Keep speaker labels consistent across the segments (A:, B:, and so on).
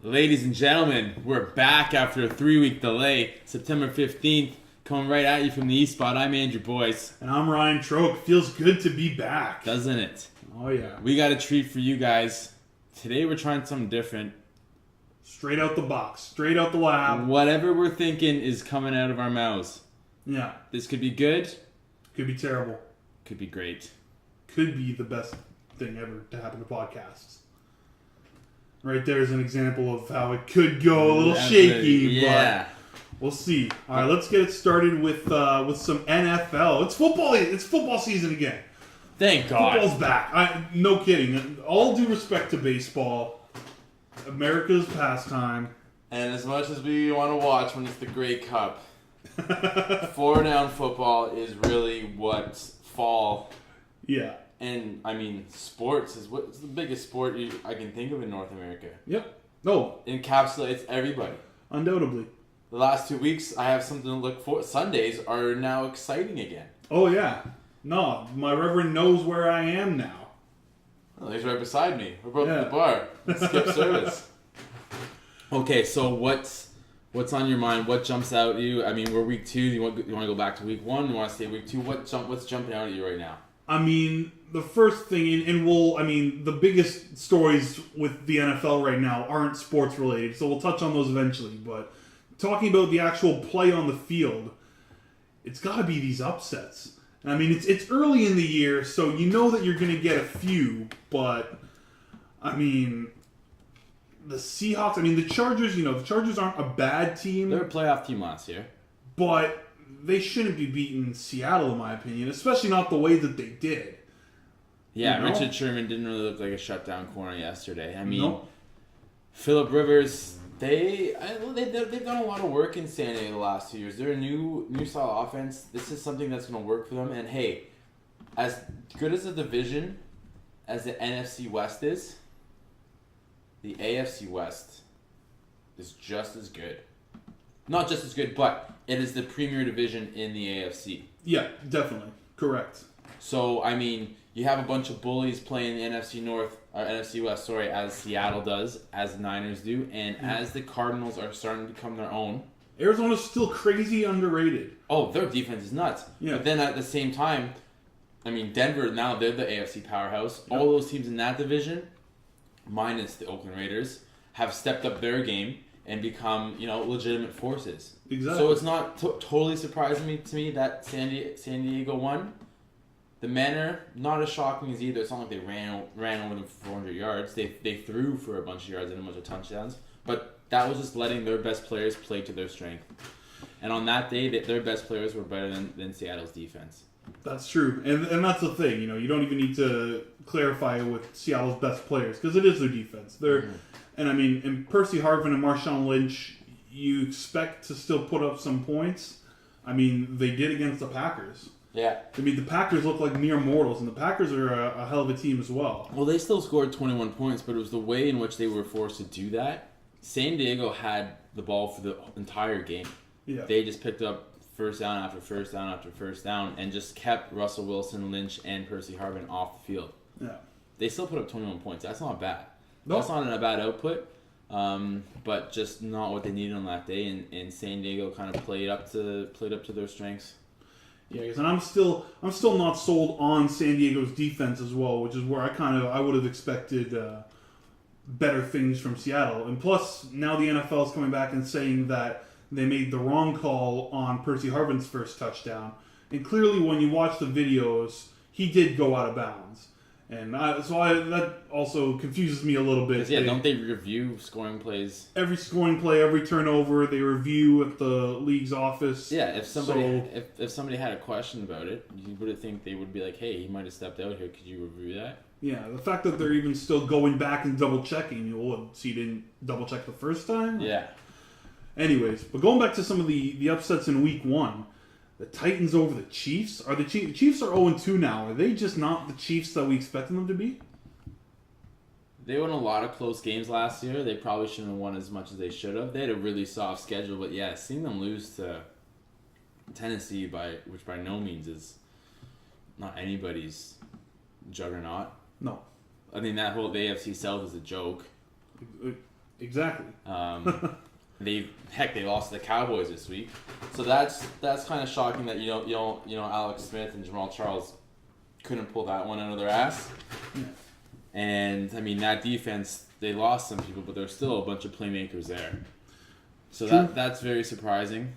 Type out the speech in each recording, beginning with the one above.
A: Ladies and gentlemen, we're back after a 3-week delay. September 15th, coming right at you from the East Spot. I'm Andrew Boyce.
B: And I'm Ryan Troke. Feels good to be back.
A: Doesn't it?
B: Oh, yeah.
A: We got a treat for you guys. Today we're trying something different.
B: Straight out the box. Straight out the lab.
A: Whatever we're thinking is coming out of our mouths.
B: Yeah.
A: This could be good.
B: Could be terrible.
A: Could be great.
B: Could be the best thing ever to happen to podcasts. Right there's an example of how it could go a little shaky, but we'll see. All right, let's get it started with some NFL. It's football. It's football season again.
A: Thank God.
B: Football's back. No kidding. All due respect to baseball, America's pastime.
A: And as much as we want to watch when it's the Grey Cup, 4-down football is really what's fall.
B: Yeah.
A: And, I mean, sports is what's the biggest sport I can think of in North America.
B: Yep. No.
A: Encapsulates everybody.
B: Undoubtedly.
A: The last 2 weeks, I have something to look for. Sundays are now exciting again.
B: Oh, yeah. No, my reverend knows where I am now.
A: Well, he's right beside me. We're both at the bar. Let's skip service. Okay, so what's on your mind? What jumps out at you? I mean, we're week 2. You want to go back to week 1? You want to stay week 2? What's jumping out at you right now?
B: I mean, the first thing, the biggest stories with the NFL right now aren't sports related, so we'll touch on those eventually. But talking about the actual play on the field, it's got to be these upsets. I mean, it's early in the year, so you know that you're going to get a few, but, I mean, the Seahawks, the Chargers, the Chargers aren't a bad team.
A: They're a playoff team last year.
B: But they shouldn't be beating Seattle, in my opinion, especially not the way that they did.
A: Yeah,
B: you know?
A: Richard Sherman didn't really look like a shutdown corner yesterday. I mean, Phillip Rivers, they've done a lot of work in San Diego the last 2 years. They're a new style offense. This is something that's going to work for them. And hey, as good as a division as the NFC West is, the AFC West is just as good. Not just as good, but it is the premier division in the AFC.
B: Yeah, definitely. Correct.
A: So, I mean, you have a bunch of bullies playing the NFC West, as Seattle does, as the Niners do, and as the Cardinals are starting to become their own.
B: Arizona's still crazy underrated.
A: Oh, their defense is nuts.
B: Yeah.
A: But then at the same time, I mean, Denver, now they're the AFC powerhouse. Yep. All those teams in that division, minus the Oakland Raiders, have stepped up their game and become, legitimate forces.
B: Exactly.
A: So it's not totally surprising to me that San Diego won. The manner, not as shocking as either. It's not like they ran over them for 400 yards. They threw for a bunch of yards and a bunch of touchdowns. But that was just letting their best players play to their strength. And on that day, their best players were better than Seattle's defense.
B: That's true. And that's the thing. You don't even need to clarify it with Seattle's best players because it is their defense. And in Percy Harvin and Marshawn Lynch, you expect to still put up some points. They did against the Packers.
A: Yeah.
B: The Packers look like mere mortals, and the Packers are a hell of a team as well.
A: Well, they still scored 21 points, but it was the way in which they were forced to do that. San Diego had the ball for the entire game.
B: Yeah.
A: They just picked up first down after first down after first down and just kept Russell Wilson, Lynch, and Percy Harvin off the field.
B: Yeah.
A: They still put up 21 points. That's not bad.
B: No.
A: That's not a bad output, but just not what they needed on that day. And San Diego kind of played up to their strengths.
B: Yeah, and I'm still not sold on San Diego's defense as well, which is where I would have expected better things from Seattle. And plus, now the NFL is coming back and saying that they made the wrong call on Percy Harvin's first touchdown. And clearly, when you watch the videos, he did go out of bounds. And that also confuses me a little bit.
A: Yeah, don't they review scoring plays?
B: Every scoring play, every turnover, they review at the league's office.
A: Yeah, if somebody had a question about it, you would think they would be like, hey, he might have stepped out here. Could you review that?
B: Yeah, the fact that they're even still going back and double-checking, so you didn't double-check the first time?
A: Yeah.
B: Anyways, but going back to some of the upsets in Week 1, the Titans over the Chiefs. The Chiefs are 0-2 now. Are they just not the Chiefs that we expected them to be?
A: They won a lot of close games last year. They probably shouldn't have won as much as they should have. They had a really soft schedule, but yeah, seeing them lose to Tennessee, which by no means is not anybody's juggernaut.
B: No.
A: I mean, that whole AFC South is a joke.
B: Exactly.
A: They lost to the Cowboys this week, so that's kind of shocking that Alex Smith and Jamal Charles couldn't pull that one out of their ass.
B: Yeah.
A: And I mean that defense, they lost some people, but there's still a bunch of playmakers there. So that's very surprising.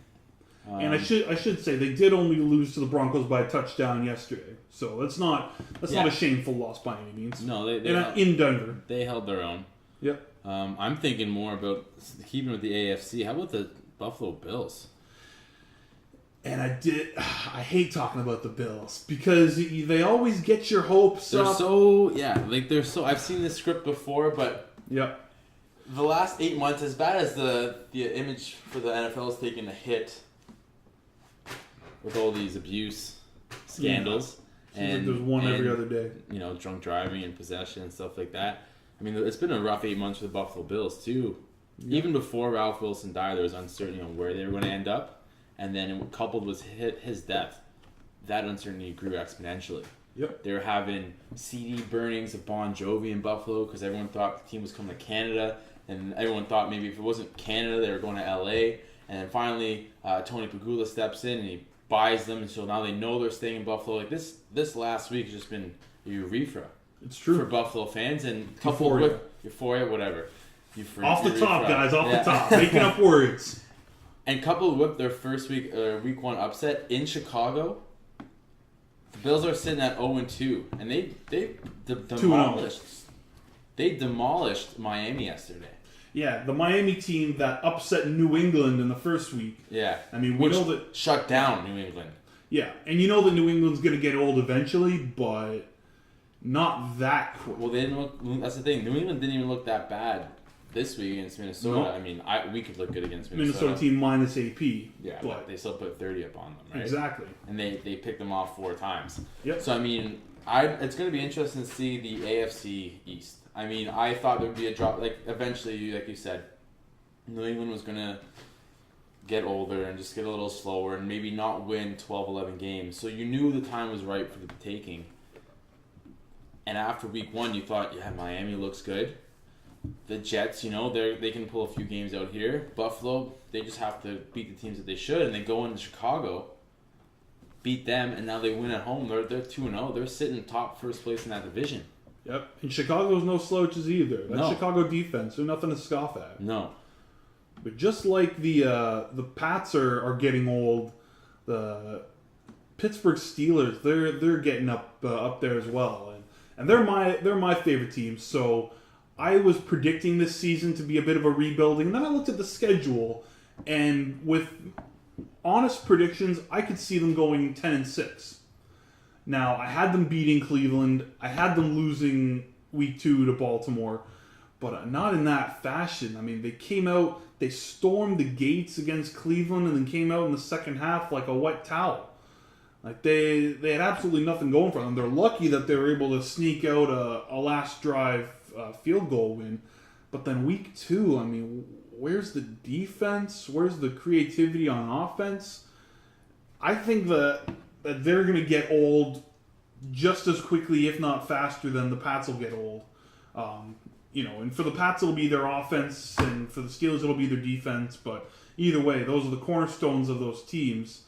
B: And I should say they did only lose to the Broncos by a touchdown yesterday, so that's not a shameful loss by any means.
A: No, they
B: in Denver.
A: They held their own.
B: Yep.
A: I'm thinking more about keeping with the AFC. How about the Buffalo Bills?
B: And I hate talking about the Bills because they always get your hopes up.
A: I've seen this script before, but
B: yep.
A: The last 8 months, as bad as the image for the NFL is taking a hit with all these abuse scandals.
B: Yeah. Seems like there's one every other day.
A: Drunk driving and possession and stuff like that. I mean, it's been a rough 8 months for the Buffalo Bills, too. Yep. Even before Ralph Wilson died, there was uncertainty on where they were going to end up. And then coupled with his death, that uncertainty grew exponentially.
B: Yep.
A: They were having CD burnings of Bon Jovi in Buffalo because everyone thought the team was coming to Canada. And everyone thought maybe if it wasn't Canada, they were going to LA. And then finally, Tony Pagula steps in and he buys them. And so now they know they're staying in Buffalo. Like this last week has just been a eureka.
B: It's true.
A: For Buffalo fans and coupled with Euphoria, whatever.
B: Off the top, guys. Off the top. Making up words.
A: And coupled with their first week 1 upset in Chicago, the Bills are sitting at 0-2, and they demolished Miami yesterday.
B: Yeah, the Miami team that upset New England in the first week.
A: Yeah,
B: I mean we know that
A: shut down New England.
B: Yeah, and you know that New England's going to get old eventually, but not that quick.
A: Well, they didn't look. That's the thing. New England didn't even look that bad this week against Minnesota.
B: No.
A: I mean, we could look good against
B: Minnesota team minus AP.
A: Yeah, but they still put 30 up on them, right?
B: Exactly.
A: And they picked them off 4 times.
B: Yep.
A: So, I mean, it's going to be interesting to see the AFC East. I mean, I thought there would be a drop. Like, eventually, like you said, New England was going to get older and just get a little slower and maybe not win 12, 11 games. So you knew the time was right for the taking. And after week 1, you thought, yeah, Miami looks good. The Jets, they can pull a few games out here. Buffalo, they just have to beat the teams that they should, and they go into Chicago, beat them, and now they win at home. They're 2-0. They're sitting top first place in that division.
B: Yep, and Chicago's no slouches either. That
A: No.
B: Chicago defense, they're nothing to scoff at.
A: No.
B: But just like the Pats are getting old, the Pittsburgh Steelers they're getting up there as well, and they're my favorite team. So I was predicting this season to be a bit of a rebuilding. And then I looked at the schedule, and with honest predictions, I could see them going 10-6. Now, I had them beating Cleveland. I had them losing week 2 to Baltimore, but not in that fashion. I mean, they came out, they stormed the gates against Cleveland, and then came out in the second half like a wet towel. Like they had absolutely nothing going for them. They're lucky that they were able to sneak out a last drive field goal win. But then week 2, I mean, where's the defense? Where's the creativity on offense? I think that they're going to get old just as quickly, if not faster, than the Pats will get old. And for the Pats it'll be their offense, and for the Steelers it'll be their defense. But either way, those are the cornerstones of those teams,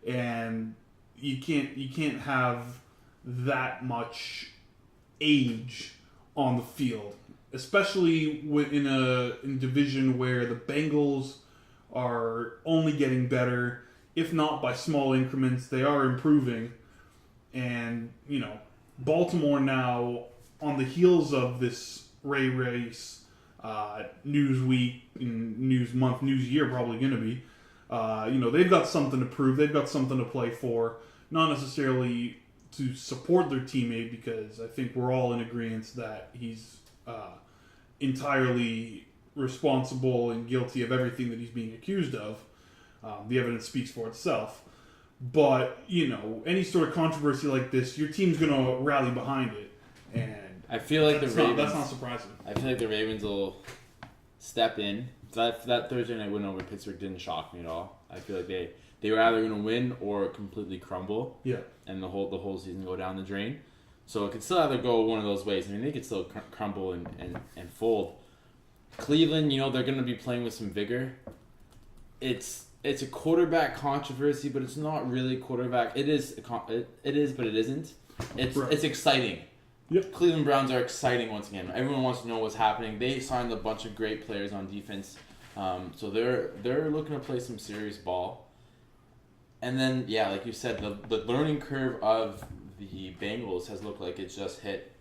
B: and you can't have that much age on the field, especially in a division where the Bengals are only getting better, if not by small increments. They are improving, and Baltimore now on the heels of this Ray race, news week, news month, news year probably going to be. They've got something to prove. They've got something to play for. Not necessarily to support their teammate, because I think we're all in agreement that he's entirely responsible and guilty of everything that he's being accused of. The evidence speaks for itself. But, any sort of controversy like this, your team's going to rally behind it. And
A: I feel like that's
B: not surprising.
A: I feel like the Ravens will step in. That Thursday night win over Pittsburgh didn't shock me at all. I feel like they were either going to win or completely crumble.
B: Yeah.
A: And the whole season go down the drain. So it could still either go one of those ways. I mean, they could still crumble and fold. Cleveland, they're going to be playing with some vigor. It's a quarterback controversy, but it's not really quarterback. It is, but it isn't. It's exciting.
B: Yep.
A: Cleveland Browns are exciting once again. Everyone wants to know what's happening. They signed a bunch of great players on defense, so they're looking to play some serious ball. And then, like you said, the learning curve of the Bengals has looked like it's just hit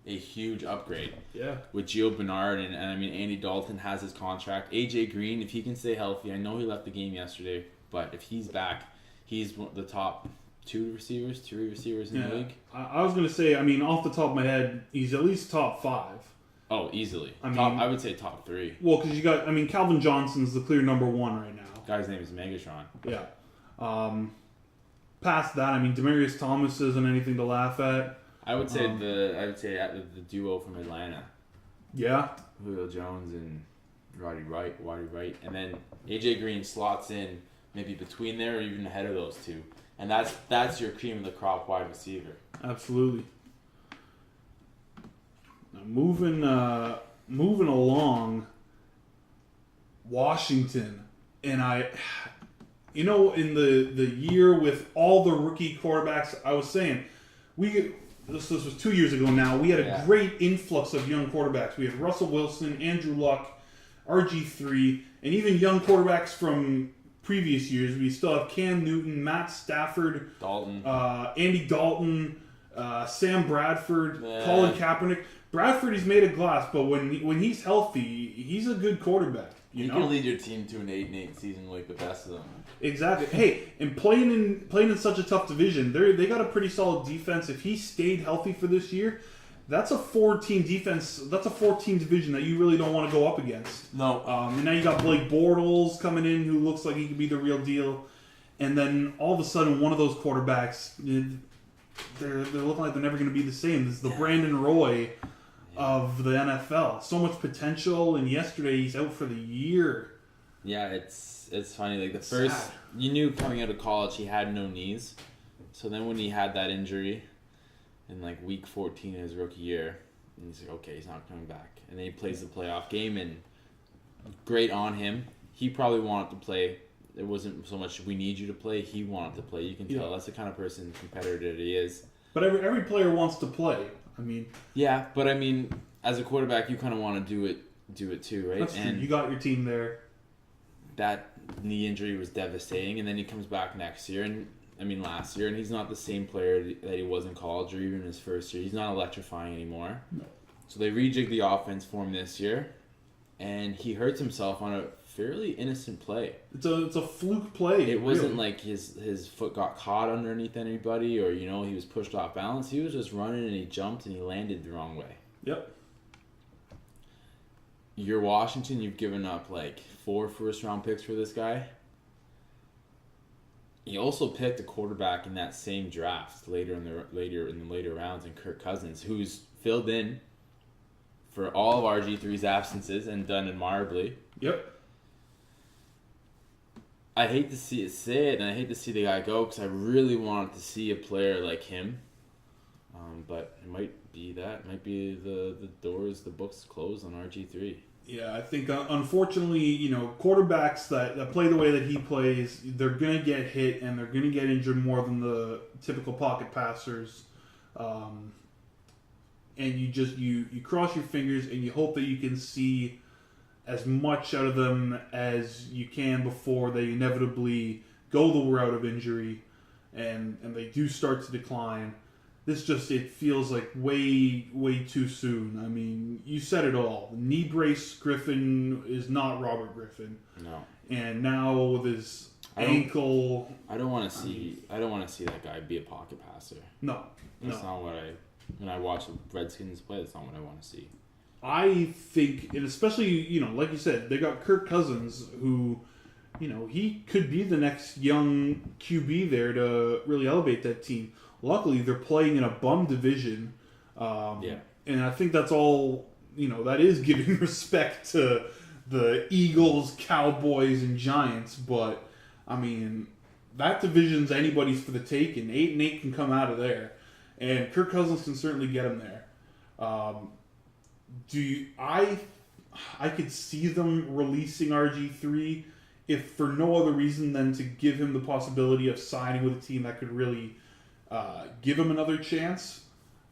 A: a huge upgrade.
B: Yeah. With
A: Gio Bernard and Andy Dalton has his contract. AJ Green, if he can stay healthy, I know he left the game yesterday, but if he's back, he's the top three receivers in the league.
B: I was going to say, off the top of my head, he's at least top 5.
A: Oh, easily. I would say top 3.
B: Well, because you got, Calvin Johnson's the clear number 1 right now.
A: Guy's name is Megatron.
B: Yeah. Past that, Demaryius Thomas isn't anything to laugh at.
A: I would say the duo from Atlanta.
B: Yeah.
A: Julio Jones and Roddy Wright, and then AJ Green slots in maybe between there or even ahead of those two, and that's your cream of the crop wide receiver.
B: Absolutely. Now moving along, Washington, and in the year with all the rookie quarterbacks, I was saying this was 2 years ago now. We had a great influx of young quarterbacks. We had Russell Wilson, Andrew Luck, RG3, and even young quarterbacks from previous years. We still have Cam Newton, Matt Stafford,
A: Dalton,
B: Andy Dalton, Sam Bradford, Colin Kaepernick. Bradford, he's made of glass, but when he's healthy, he's a good quarterback. You
A: can lead your team to an 8-8 season like the best of them.
B: Exactly. Hey, and playing in such a tough division, they got a pretty solid defense. If he stayed healthy for this year, that's a 4-team defense. That's a 4-team division that you really don't want to go up against.
A: No.
B: And now you got Blake Bortles coming in, who looks like he could be the real deal. And then all of a sudden, one of those quarterbacks, they're looking like they're never going to be the same. This is the Brandon Roy of the NFL. So much potential, and yesterday he's out for the year.
A: Yeah, it's funny. Like you knew coming out of college he had no knees. So then when he had that injury in like week 14 of his rookie year, and he's like, okay, he's not coming back. And then he plays the playoff game, and great on him. He probably wanted to play. It wasn't so much we need you to play. He wanted to play. You can tell that's the kind of competitor that he is.
B: But every player wants to play.
A: Yeah, but as a quarterback, you kind of want to do it too, right?
B: That's true. You got your team there.
A: That knee injury was devastating, and then he comes back next year, and last year, and he's not the same player that he was in college or even his first year. He's not electrifying anymore.
B: No.
A: So they rejigged the offense for him this year, and he hurts himself on a fairly innocent play.
B: It's a fluke play.
A: It wasn't like his foot got caught underneath anybody or he was pushed off balance. He was just running and he jumped and he landed the wrong way.
B: Yep.
A: You're Washington. You've given up like 4 first-round picks for this guy. You also picked a quarterback in that same draft later in the later rounds, in Kirk Cousins, who's filled in for all of RG3's absences and done admirably.
B: Yep.
A: I hate to see it, and I hate to see the guy go because I really wanted to see a player like him. But it might be that. It might be the books closed on RG3.
B: Yeah, I think unfortunately, quarterbacks that play the way that he plays, they're going to get hit and they're going to get injured more than the typical pocket passers. And you cross your fingers and you hope that you can see as much out of them as you can before they inevitably go the route of injury and they do start to decline. It feels like way, way too soon. You said it all. Knee brace Griffin is not Robert Griffin.
A: No.
B: And now with his ankle,
A: I don't want to see that guy be a pocket passer.
B: No.
A: That's not what when I watch the Redskins play, that's not what I want to see.
B: I think, and especially, like you said, they got Kirk Cousins, who, he could be the next young QB there to really elevate that team. Luckily, they're playing in a bum division. And I think that's all, that is giving respect to the Eagles, Cowboys, and Giants. But, that division's anybody's for the taking. 8-8 can come out of there. And Kirk Cousins can certainly get him there. I I could see them releasing RG3 if for no other reason than to give him the possibility of signing with a team that could really give him another chance.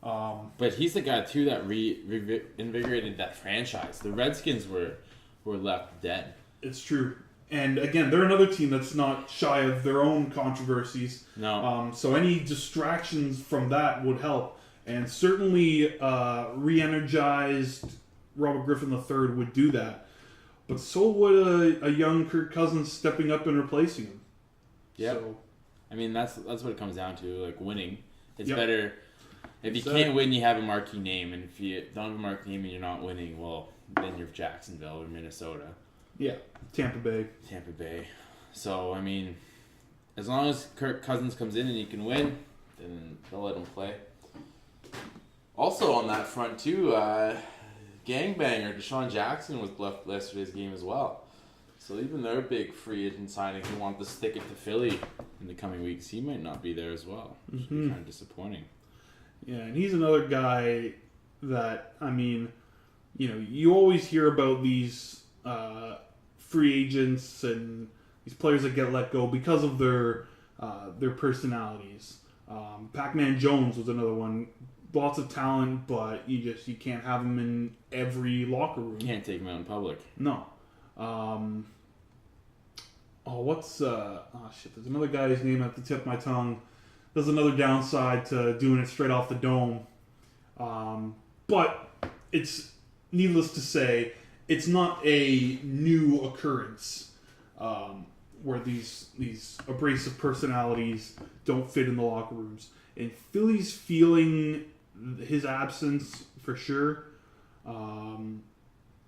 A: But he's the guy, too, that reinvigorated that franchise. The Redskins were left dead.
B: It's true. And again, they're another team that's not shy of their own controversies.
A: No.
B: So any distractions from that would help. And certainly re-energized Robert Griffin III would do that. But so would a young Kirk Cousins stepping up and replacing him.
A: Yeah.
B: So,
A: I mean, that's what it comes down to, like winning. It's
B: Yep.
A: better if you can't win, you have a marquee name, and if you don't have a marquee name and you're not winning, well, then you're Jacksonville or Minnesota.
B: Yeah, Tampa Bay.
A: So, I mean, as long as Kirk Cousins comes in and he can win, then they'll let him play. Also on that front, too, gangbanger Deshaun Jackson was left yesterday's game as well. So even their big free agent signing who wanted to stick it to Philly in the coming weeks, he might not be there as well. Which would be kind of disappointing.
B: Yeah, and he's another guy that, I mean, you know, you always hear about these free agents and these players that get let go because of their personalities. Pac-Man Jones was another one. Lots of talent, but you can't have him in every locker room.
A: Can't take him out in public.
B: No. There's another guy's name at the tip of my tongue. There's another downside to doing it straight off the dome. But it's needless to say, it's not a new occurrence where these abrasive personalities don't fit in the locker rooms. And Philly's feeling his absence for sure. And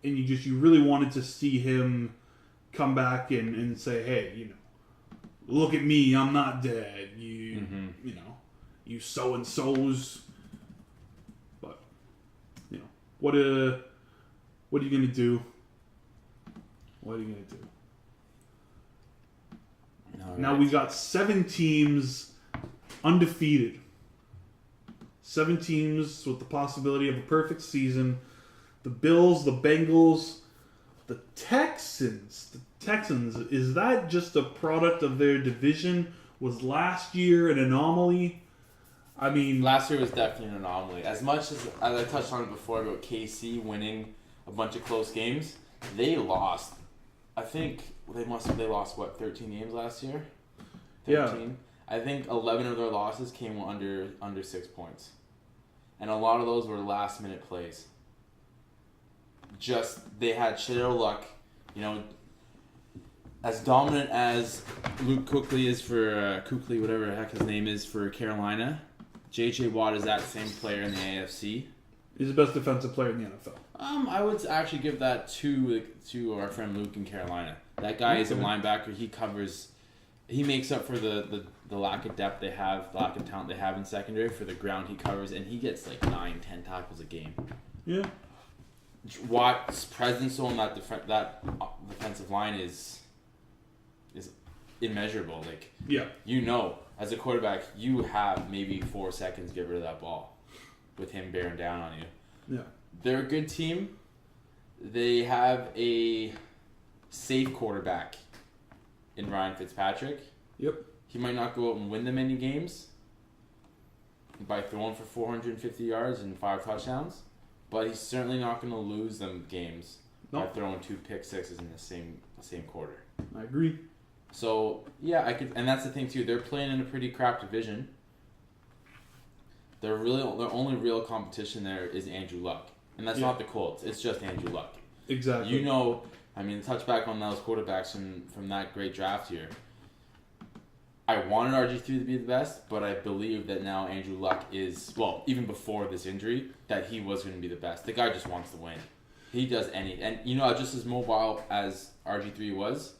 B: you really wanted to see him come back and say, hey, you know, look at me, I'm not dead. You know, you so and so's. But you know, what are you gonna do? What are you gonna do? Now we got 7 teams undefeated. 7 teams with the possibility of a perfect season. The Bills, the Bengals, the Texans. The Texans, is that just a product of their division? Was last year an anomaly? I mean,
A: last year was definitely an anomaly. As much as I touched on it before about KC winning a bunch of close games, they lost. I think they lost 13 games last year. 13.
B: Yeah.
A: I think 11 of their losses came under 6 points, and a lot of those were last minute plays. They had shit out of luck, you know. As dominant as Luke Kuechly is for whatever the heck his name is for Carolina, J.J. Watt is that same player in the AFC.
B: He's the best defensive player in the NFL.
A: I would actually give that to our friend Luke in Carolina. That guy is a linebacker. He covers. He makes up for the lack of depth they have, the lack of talent they have in secondary for the ground he covers, and he gets like 9-10 tackles a game. Yeah. Watt's presence on that defensive line is immeasurable. Like, you know, as a quarterback, you have maybe 4 seconds to get rid of that ball with him bearing down on you. Yeah. They're a good team. They have a safe quarterback in Ryan Fitzpatrick. Yep. He might not go out and win them any games by throwing for 450 yards and 5 touchdowns, but he's certainly not going to lose them games by throwing 2 pick sixes in the same quarter.
B: I agree.
A: So yeah, and that's the thing too. They're playing in a pretty crap division. Their only real competition there is Andrew Luck, and that's not the Colts. It's just Andrew Luck.
B: Exactly.
A: You know, I mean, touch back on those quarterbacks from that great draft year. I wanted RG3 to be the best, but I believe that now Andrew Luck is, well, even before this injury, that he was going to be the best. The guy just wants to win. He does and you know, just as mobile as RG3 was,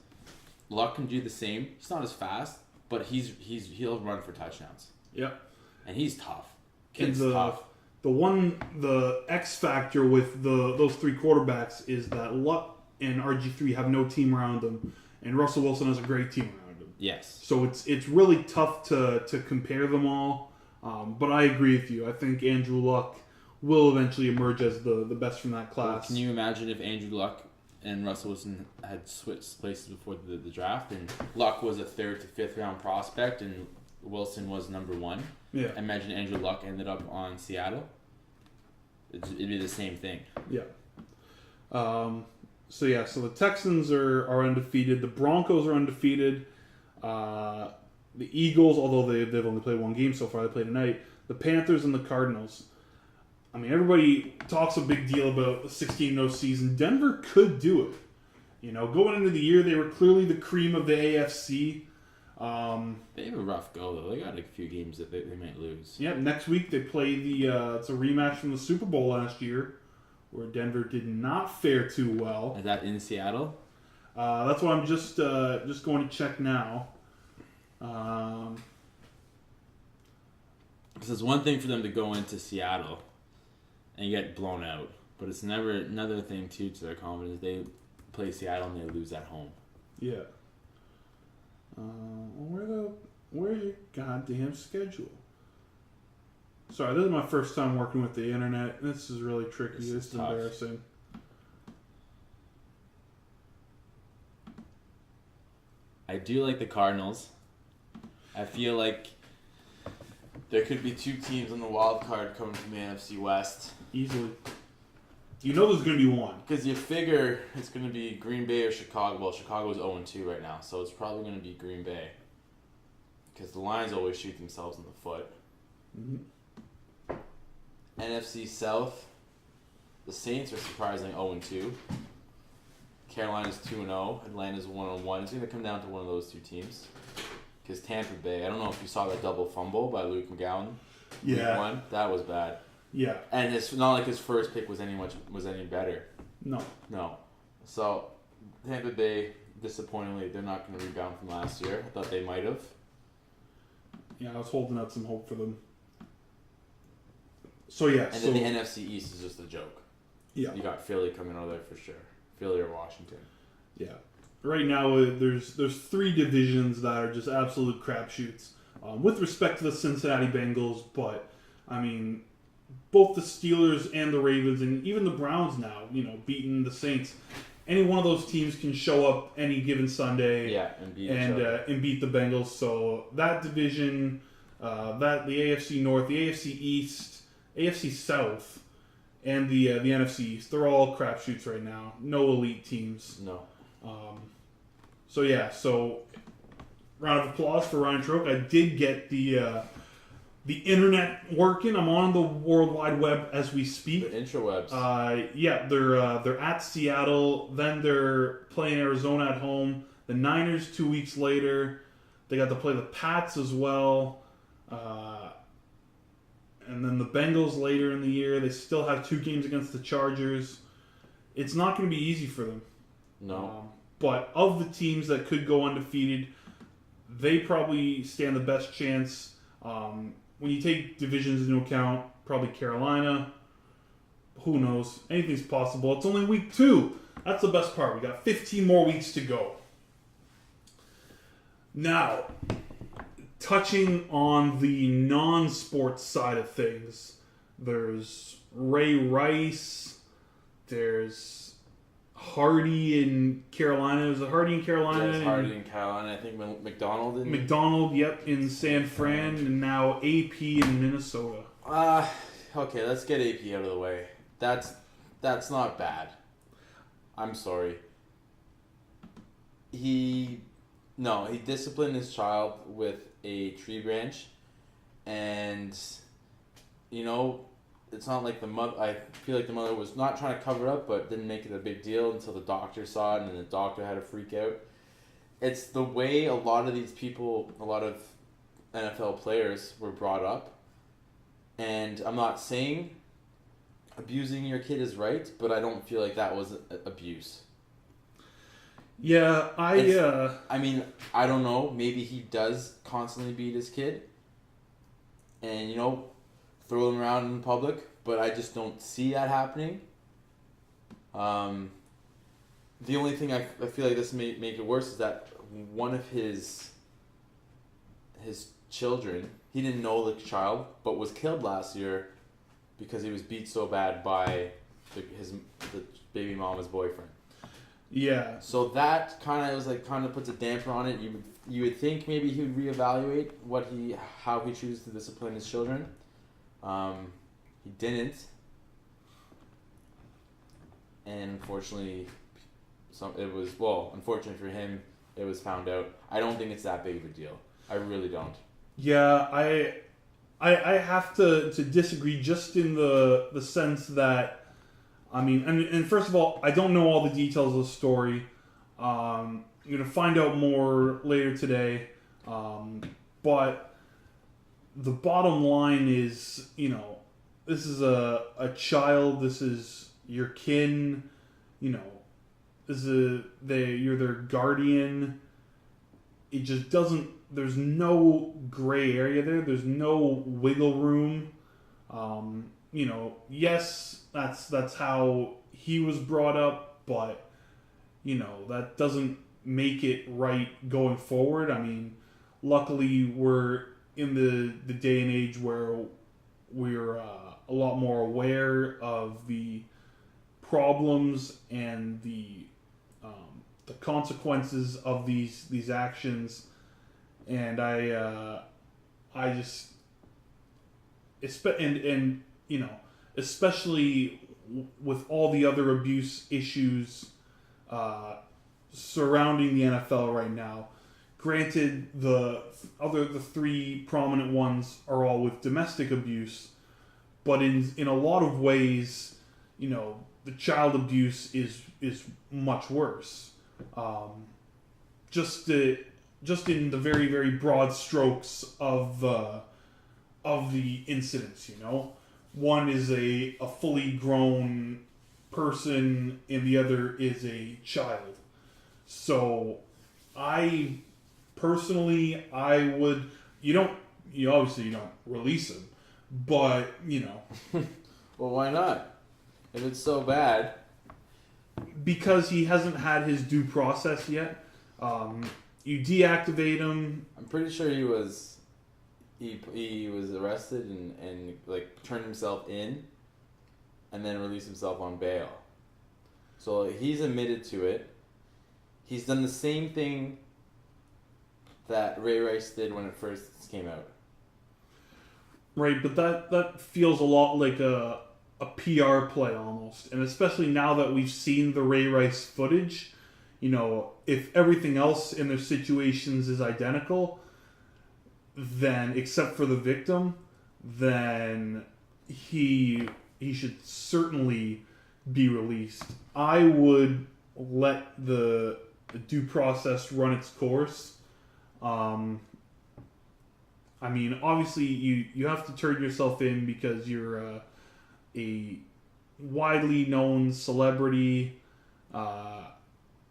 A: Luck can do the same. He's not as fast, but he'll run for touchdowns. Yep. And he's tough. Kid's tough.
B: The X factor with those 3 quarterbacks is that Luck and RG3 have no team around them, and Russell Wilson has a great team around him. Yes. So it's really tough to compare them all. But I agree with you. I think Andrew Luck will eventually emerge as the best from that class.
A: Well, can you imagine if Andrew Luck and Russell Wilson had switched places before the draft, and Luck was a 3rd to 5th round prospect, and Wilson was number 1?
B: Yeah.
A: Imagine Andrew Luck ended up on Seattle. It'd be the same thing.
B: Yeah. So the Texans are undefeated. The Broncos are undefeated. The Eagles, although they've only played one game so far, they play tonight. The Panthers and the Cardinals. I mean, everybody talks a big deal about the 16-0 season. Denver could do it. You know, going into the year, they were clearly the cream of the AFC.
A: They have a rough go, though. They got a few games that they might lose.
B: Yeah, next week they play it's a rematch from the Super Bowl last year, where Denver did not fare too well.
A: Is that in Seattle?
B: That's what I'm just going to check now.
A: Because it's one thing for them to go into Seattle and get blown out, but it's never another thing too to their confidence. They play Seattle and they lose at home.
B: Yeah. Where's your goddamn schedule? Sorry, this is my first time working with the internet. This is really tricky. This is embarrassing.
A: I do like the Cardinals. I feel like there could be 2 teams on the wild card coming from the NFC West.
B: Easily. You know there's going to be one.
A: Because you figure it's going to be Green Bay or Chicago. Well, Chicago's 0-2 right now, so it's probably going to be Green Bay. Because the Lions always shoot themselves in the foot.
B: Mm-hmm.
A: NFC South, the Saints are surprisingly 0-2. Carolina's 2-0. Atlanta's 1-1. It's going to come down to one of those 2 teams. Because Tampa Bay, I don't know if you saw that double fumble by Luke McGowan.
B: Yeah.
A: Week 1. That was bad.
B: Yeah.
A: And it's not like his first pick was any better.
B: No.
A: So, Tampa Bay, disappointingly, they're not going to rebound from last year. I thought they might have.
B: Yeah, I was holding out some hope for them. So, yeah.
A: And then the NFC East is just a joke.
B: Yeah.
A: You got Philly coming out of there for sure. Philly or Washington.
B: Yeah. Right now, there's 3 divisions that are just absolute crapshoots. With respect to the Cincinnati Bengals, but, I mean, both the Steelers and the Ravens, and even the Browns now, beating the Saints. Any one of those teams can show up any given Sunday
A: and
B: beat the Bengals. So that division, the AFC North, the AFC East, AFC South, and the NFC East, they're all crapshoots right now. No elite teams.
A: No.
B: So round of applause for Ryan Troke. I did get the internet working. I'm on the World Wide Web as we speak.
A: The intrawebs.
B: They're at Seattle. Then they're playing Arizona at home. The Niners 2 weeks later. They got to play the Pats as well. And then the Bengals later in the year. They still have 2 games against the Chargers. It's not going to be easy for them.
A: No.
B: But of the teams that could go undefeated, they probably stand the best chance. When you take divisions into account, probably Carolina. Who knows? Anything's possible. It's only week 2. That's the best part. We got 15 more weeks to go. Now, touching on the non-sports side of things, there's Ray Rice, there's Hardy in Carolina. Was it Hardy in Carolina?
A: Yes, Hardy in Carolina. I think McDonald in...
B: McDonald, yep, in San Fran. And now AP in Minnesota.
A: Okay, let's get AP out of the way. That's not bad. I'm sorry. He disciplined his child with a tree branch. And, it's not like the mother... I feel like the mother was not trying to cover up, but didn't make it a big deal until the doctor saw it, and then the doctor had to freak out. It's the way a lot of these people, a lot of NFL players were brought up. And I'm not saying abusing your kid is right, but I don't feel like that was abuse.
B: Yeah,
A: I mean, I don't know. Maybe he does constantly beat his kid. And, throw him around in public, but I just don't see that happening. The only thing I feel like this may make it worse is that one of his children, he didn't know the child, but was killed last year because he was beat so bad by the baby mama's boyfriend.
B: Yeah.
A: So that kind of puts a damper on it. You would think maybe he would reevaluate how he chooses to discipline his children. He didn't, and unfortunately, unfortunately for him, it was found out. I don't think it's that big of a deal. I really don't.
B: Yeah, I have to disagree just in the sense that, I mean, and first of all, I don't know all the details of the story. I'm going to find out more later today. But the bottom line is, this is a child, this is your kin, you're their guardian. It just doesn't, there's no gray area there. There's no wiggle room. Yes, that's how he was brought up, but, that doesn't make it right going forward. I mean, luckily we're in the day and age where we're a lot more aware of the problems and the consequences of these actions, and I just especially with all the other abuse issues surrounding the NFL right now. Granted, the three prominent ones are all with domestic abuse, but in a lot of ways, the child abuse is much worse. Just in the very, very broad strokes of the incidents, one is a fully grown person and the other is a child. So I personally, you obviously don't release him, but
A: Well, why not? If it's so bad.
B: Because he hasn't had his due process yet. You deactivate him.
A: I'm pretty sure he was arrested and turned himself in and then released himself on bail. So he's admitted to it. He's done the same thing that Ray Rice did when it first came out.
B: Right, but that feels a lot like a PR play almost. And especially now that we've seen the Ray Rice footage, if everything else in their situations is identical, then, except for the victim, then he should certainly be released. I would let the due process run its course. I mean, obviously, you have to turn yourself in because you're a widely known celebrity.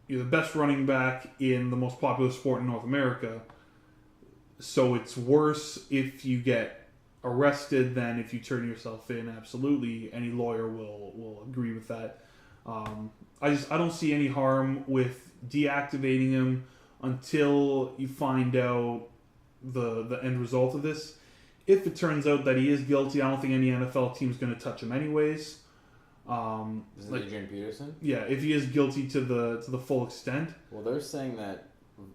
B: You're the best running back in the most popular sport in North America. So it's worse if you get arrested than if you turn yourself in. Absolutely, any lawyer will agree with that. I don't see any harm with deactivating him until you find out the end result of this. If it turns out that he is guilty, I don't think any NFL team's going to touch him anyways.
A: Is it Adrian Peterson?
B: Yeah, if he is guilty to the full extent.
A: Well, they're saying that,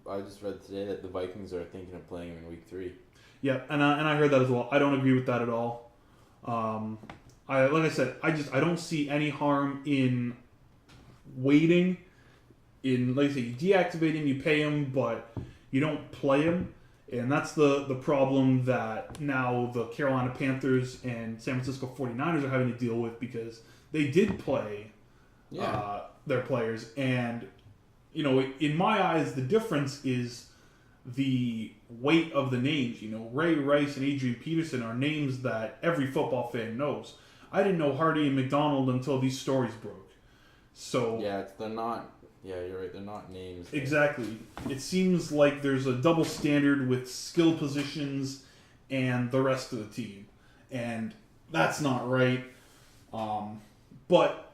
A: I just read today that the Vikings are thinking of playing him in week 3.
B: Yeah, and I heard that as well. I don't agree with that at all. Like I said, I don't see any harm in waiting. Like I say, you deactivate him, you pay him, but you don't play him. And that's the problem that now the Carolina Panthers and San Francisco 49ers are having to deal with, because they did play their players. And, in my eyes, the difference is the weight of the names. Ray Rice and Adrian Peterson are names that every football fan knows. I didn't know Hardy and McDonald until these stories broke. So
A: they're not. Yeah, you're right. They're not names.
B: Exactly. It seems like there's a double standard with skill positions and the rest of the team, and that's not right. But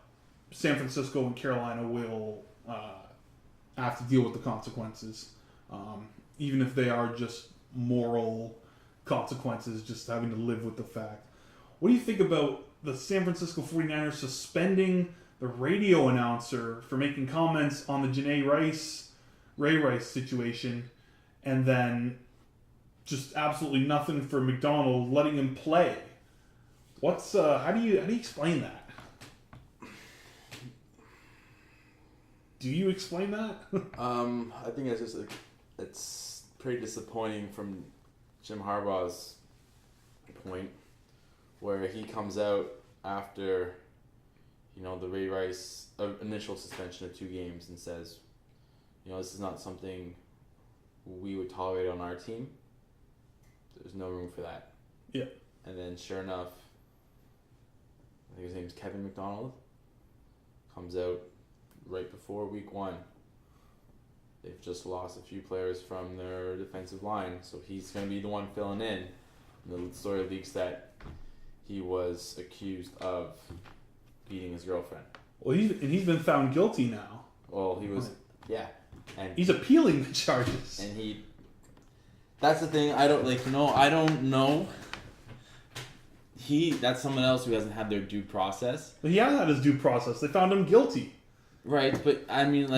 B: San Francisco and Carolina will have to deal with the consequences, even if they are just moral consequences, just having to live with the fact. what do you think about the San Francisco 49ers suspending the radio announcer for making comments on the Ray Rice situation, and then just absolutely nothing for McDonald, letting him play? What's how do you explain that? Do you explain that?
A: I think it's just it's pretty disappointing from Jim Harbaugh's point, where he comes out after, the Ray Rice initial suspension of 2 games and says, this is not something we would tolerate on our team. There's no room for that.
B: Yeah.
A: And then sure enough, I think his name's Kevin McDonald, comes out right before week 1. They've just lost a few players from their defensive line, so he's going to be the one filling in. And the story leaks that he was accused of beating his girlfriend.
B: Well, he's been found guilty now.
A: Well, he was, yeah. And
B: he's appealing the charges.
A: And that's the thing, I don't know. That's someone else who hasn't had their due process.
B: But he has had his due process. They found him guilty.
A: Right, but I mean,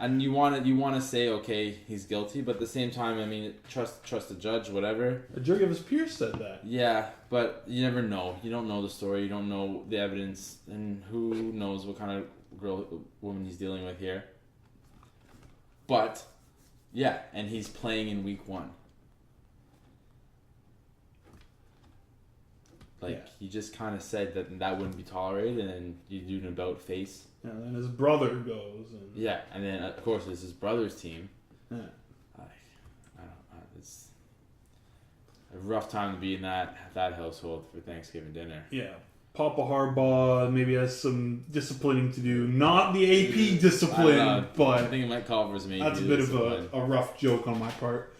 A: and you want to say, okay, he's guilty, but at the same time, I mean, trust the judge, whatever.
B: A jury of his peers said that.
A: Yeah, but you never know. You don't know the story. You don't know the evidence, and who knows what kind of woman he's dealing with here. But yeah, and he's playing in week 1. He just kind of said that wouldn't be tolerated, and then you do an about face.
B: Yeah, and then his brother goes.
A: Yeah, and then of course it's his brother's team.
B: Yeah.
A: I don't know. It's a rough time to be in that household for Thanksgiving dinner.
B: Yeah. Papa Harbaugh maybe has some disciplining to do. Not the AP discipline, but
A: I think it might call for some AP
B: that's a bit of a rough joke on my part.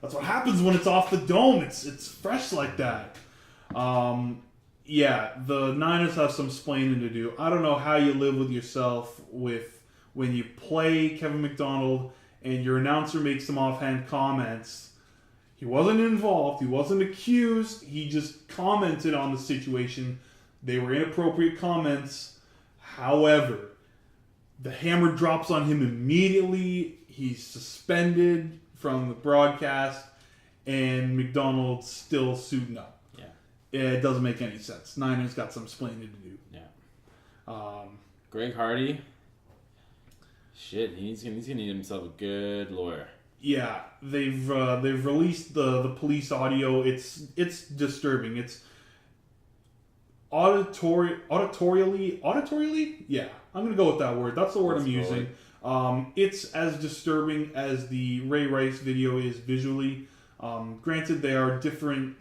B: That's what happens when it's off the dome. It's fresh like that. Yeah, the Niners have some splaining to do. I don't know how you live with yourself when you play Kevin McDonald and your announcer makes some offhand comments. He wasn't involved. He wasn't accused. He just commented on the situation. They were inappropriate comments. However, the hammer drops on him immediately. He's suspended from the broadcast, and McDonald's still suiting up. It doesn't make any sense. Niners got some explaining to do.
A: Yeah. Greg Hardy. Shit, he's gonna need himself a good lawyer.
B: Yeah, they've released the police audio. It's disturbing. It's auditorially. Yeah, I'm gonna go with that word. That's the word I'm using. It's as disturbing as the Ray Rice video is visually. Granted, they are different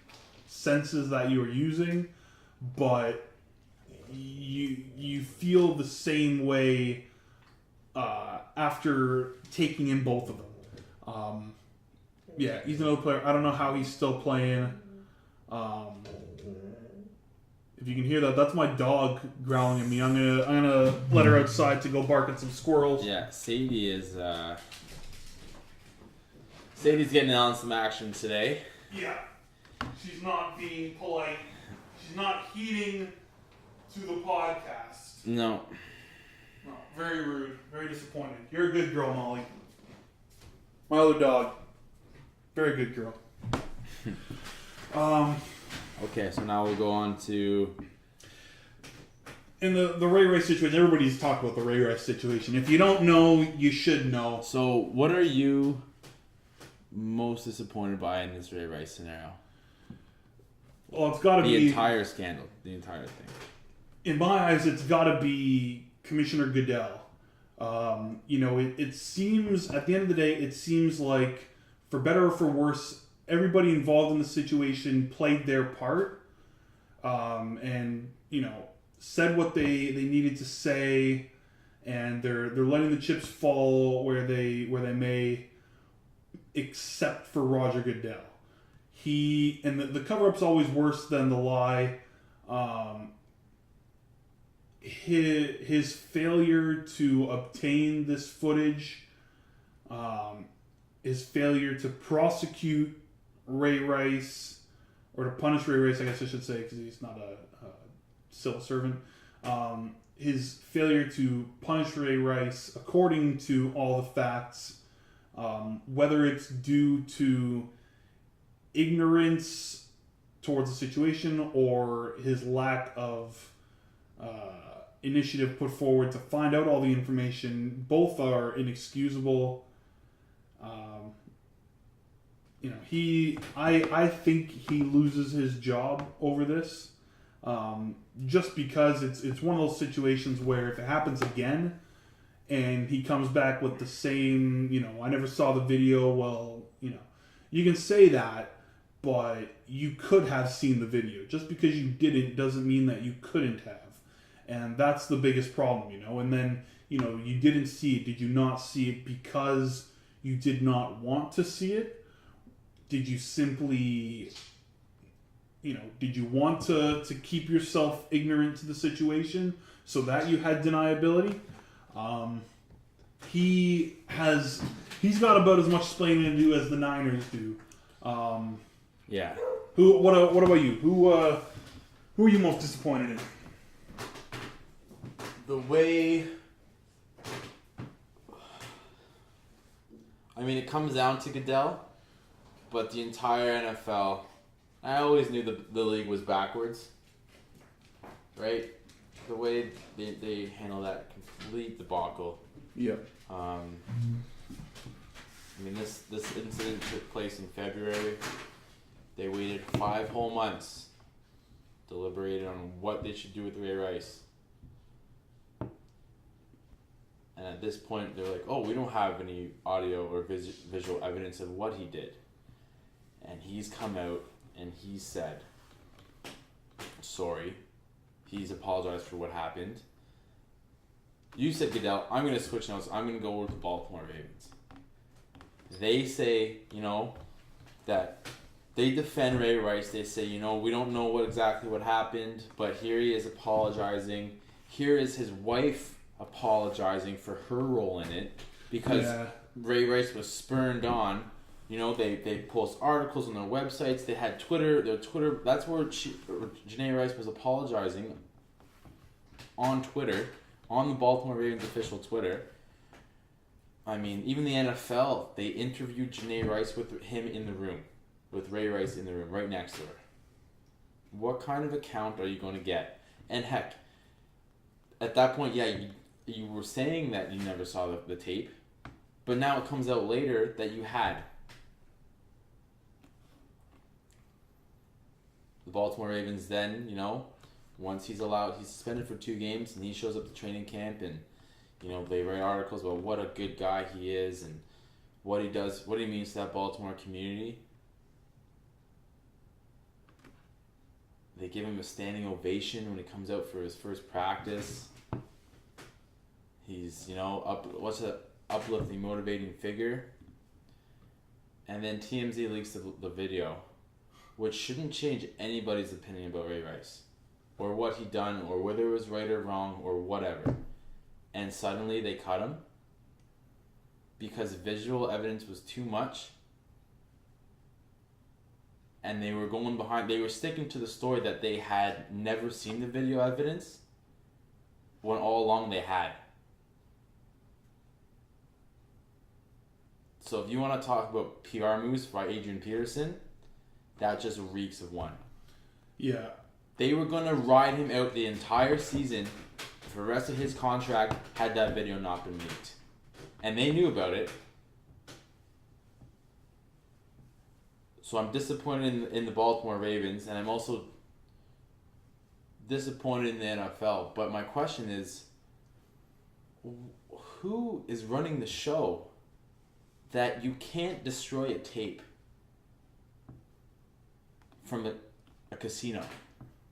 B: senses that you are using, but you feel the same way after taking in both of them. Yeah, he's another player. I don't know how he's still playing. If you can hear that, that's my dog growling at me. I'm gonna let her outside to go bark at some squirrels.
A: Yeah, Sadie's getting on some action today.
B: Yeah. She's not being polite. She's not heeding to the podcast.
A: No.
B: No, very rude. Very disappointed. You're a good girl, Molly. My other dog. Very good girl.
A: Okay, so now we'll go on to...
B: In the Ray Rice situation, everybody's talked about the Ray Rice situation. If you don't know, you should know.
A: So, what are you most disappointed by in this Ray Rice scenario?
B: Well, it's got to be...
A: The entire scandal. The entire thing.
B: In my eyes, it's got to be Commissioner Goodell. It seems, at the end of the day, it seems like, for better or for worse, everybody involved in the situation played their part. And, said what they needed to say. And they're letting the chips fall where they may, except for Roger Goodell. The cover-up's always worse than the lie. His failure to obtain this footage, his failure to prosecute Ray Rice, or to punish Ray Rice, I guess I should say, because he's not a civil servant. His failure to punish Ray Rice according to all the facts, whether it's due to ignorance towards the situation or his lack of initiative put forward to find out all the information, both are inexcusable. I think he loses his job over this. Just because it's one of those situations where if it happens again and he comes back with the same, I never saw the video, well, you can say that, but you could have seen the video. Just because you didn't doesn't mean that you couldn't have. And that's the biggest problem, And then, you didn't see it. Did you not see it because you did not want to see it? Did you simply... did you want to keep yourself ignorant to the situation so that you had deniability? He's got about as much explaining to do as the Niners do.
A: Yeah.
B: What about you? Who are you most disappointed in?
A: The way... it comes down to Goodell, but the entire NFL... I always knew the league was backwards, right? The way they handle that complete debacle.
B: Yeah.
A: This incident took place in February. They waited 5 whole months, deliberated on what they should do with Ray Rice. And at this point, they're like, oh, we don't have any audio or visual evidence of what he did. And he's come out and he said, sorry. He's apologized for what happened. You said, Goodell, I'm going to switch notes. I'm going to go with the Baltimore Ravens. They say, that they defend Ray Rice. They say, we don't know what happened, but here he is apologizing. Here is his wife apologizing for her role in it because Ray Rice was spurned on. They post articles on their websites. They had Twitter. Their Twitter. That's where Janae Rice was apologizing on Twitter, on the Baltimore Ravens official Twitter. Even the NFL, they interviewed Janae Rice with him in the room, with Ray Rice in the room, right next to her. What kind of account are you going to get? And heck, at that point, you were saying that you never saw the tape, but now it comes out later that you had. The Baltimore Ravens then, once he's suspended for 2 games and he shows up to training camp and, they write articles about what a good guy he is and what he does, what he means to that Baltimore community. They give him a standing ovation when he comes out for his first practice. He's, uplifting, motivating figure. And then TMZ leaks the video, which shouldn't change anybody's opinion about Ray Rice or what he done or whether it was right or wrong or whatever. And suddenly they cut him because visual evidence was too much. And they were sticking to the story that they had never seen the video evidence when all along they had. So if you want to talk about PR moves by Adrian Peterson, that just reeks of one.
B: Yeah.
A: They were going to ride him out the entire season for the rest of his contract had that video not been leaked. And they knew about it. So I'm disappointed in the Baltimore Ravens, and I'm also disappointed in the NFL. But my question is, who is running the show that you can't destroy a tape from a casino?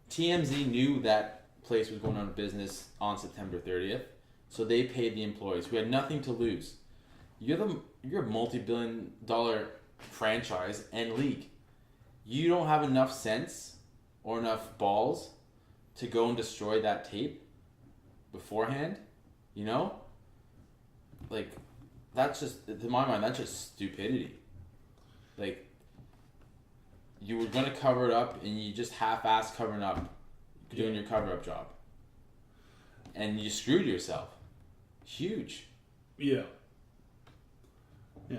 A: TMZ knew that place was going out of business on September 30th, so they paid the employees who had nothing to lose. You're a multi-billion-dollar franchise and league. You don't have enough sense or enough balls to go and destroy that tape beforehand, That's just, to my mind, that's just stupidity. you were going to cover it up, and you just half-assed covering up, doing your cover-up job. And you screwed yourself. Huge.
B: Yeah. Yeah.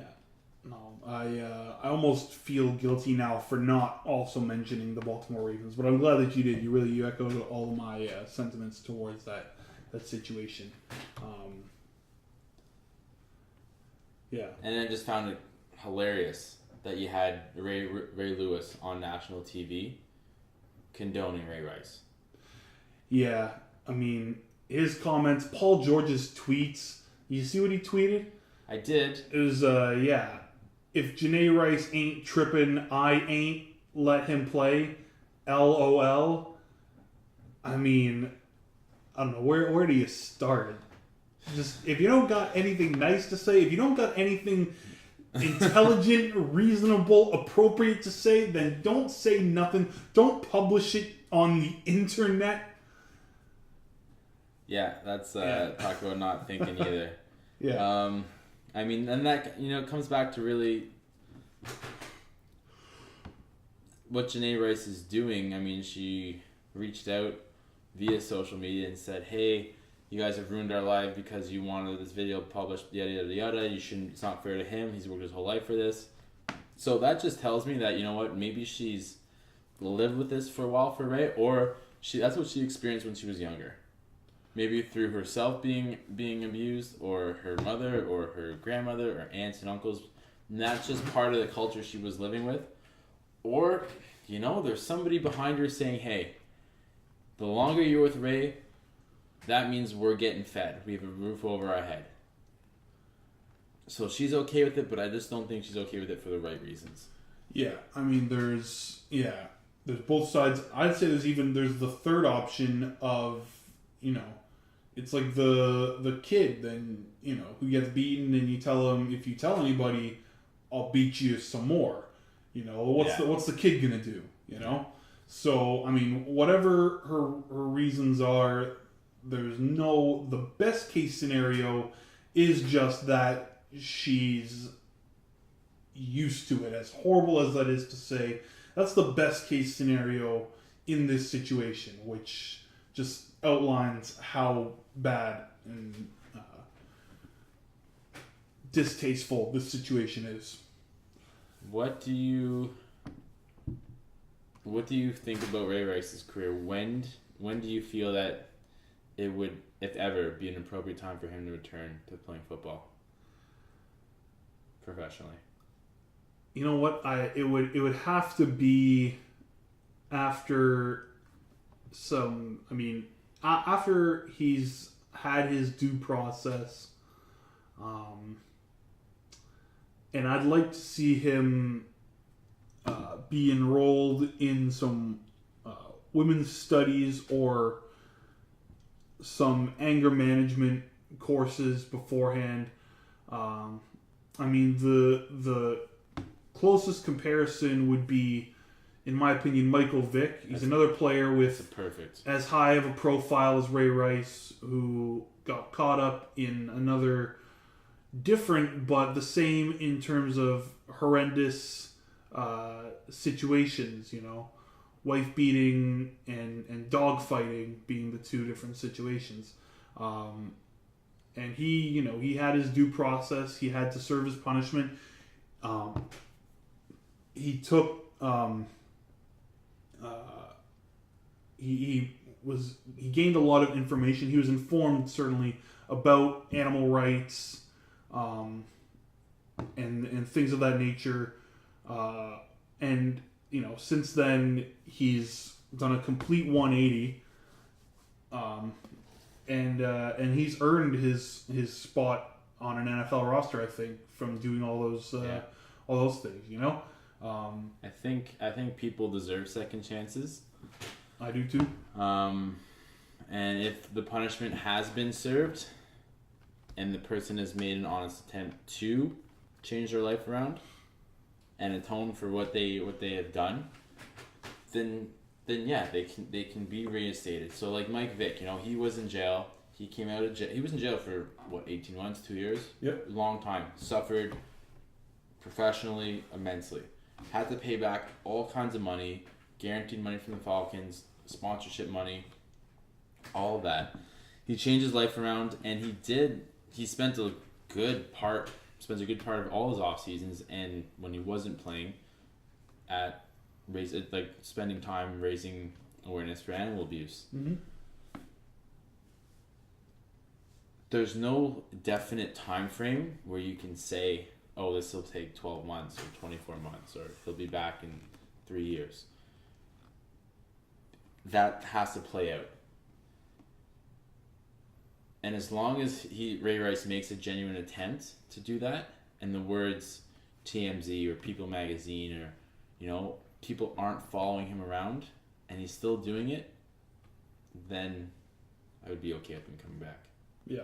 B: No, I almost feel guilty now for not also mentioning the Baltimore Ravens, but I'm glad that you did. You echoed all of my sentiments towards that situation. Yeah.
A: And then just found it hilarious that you had Ray Lewis on national TV condoning Ray Rice.
B: Yeah, I mean, his comments, Paul George's tweets, you see what he tweeted?
A: I did.
B: It was, if Janae Rice ain't tripping, I ain't, let him play, LOL. I mean, I don't know, where do you start? Just, if you don't got anything nice to say, if you don't got anything intelligent, reasonable, appropriate to say, then don't say nothing. Don't publish it on the internet.
A: Yeah, that's talk about not thinking either.
B: Yeah.
A: I mean, and that, comes back to really what Janae Rice is doing. I mean, she reached out via social media and said, hey, you guys have ruined our life because you wanted this video published, yada, yada, yada. You shouldn't, it's not fair to him. He's worked his whole life for this. So that just tells me that, you know what, maybe she's lived with this for a while for Ray, or that's what she experienced when she was younger. Maybe through herself being abused, or her mother, or her grandmother, or aunts and uncles. And that's just part of the culture she was living with. Or, there's somebody behind her saying, hey, the longer you're with Ray, that means we're getting fed. We have a roof over our head. So she's okay with it, but I just don't think she's okay with it for the right reasons.
B: Yeah, I mean, there's both sides. I'd say there's the third option of, it's like the kid then, who gets beaten, and you tell him, if you tell anybody, I'll beat you some more. What's the kid gonna do? So, I mean, whatever her reasons are, the best case scenario is just that she's used to it. As horrible as that is to say, that's the best case scenario in this situation, which just outlines how bad and distasteful this situation is.
A: What do you think about Ray Rice's career? When do you feel that it would, if ever, be an appropriate time for him to return to playing football professionally?
B: You know what? It would have to be after after he's had his due process, and I'd like to see him be enrolled in some women's studies or some anger management courses beforehand. I mean, the closest comparison would be, in my opinion, Michael Vick. He's another player with as high of a profile as Ray Rice, who got caught up in another different but the same in terms of horrendous situations, wife beating and dog fighting being the two different situations. And he had his due process. He had to serve his punishment. He took he gained a lot of information. He was informed, certainly, about animal rights and things of that nature. And since then he's done a complete 180, and he's earned his spot on an NFL roster, I think, from doing all those things.
A: I think people deserve second chances.
B: I do too.
A: And if the punishment has been served, and the person has made an honest attempt to change their life around and atone for what they have done, then yeah, they can be reinstated. So like Mike Vick, he was in jail. He came out of jail. He was in jail for 18 months, 2 years.
B: Yep.
A: Long time. Suffered professionally immensely. had to pay back all kinds of money, guaranteed money from the Falcons, sponsorship money, all of that. He changed his life around, and he spent a good part of all his off seasons, and when he wasn't playing, spending time raising awareness for animal abuse.
B: Mm-hmm.
A: There's no definite time frame where you can say, oh, this will take 12 months or 24 months, or he'll be back in 3 years. That has to play out. And as long as Ray Rice makes a genuine attempt to do that, and the words TMZ or People Magazine or, people aren't following him around, and he's still doing it, then I would be okay with him coming back.
B: Yeah.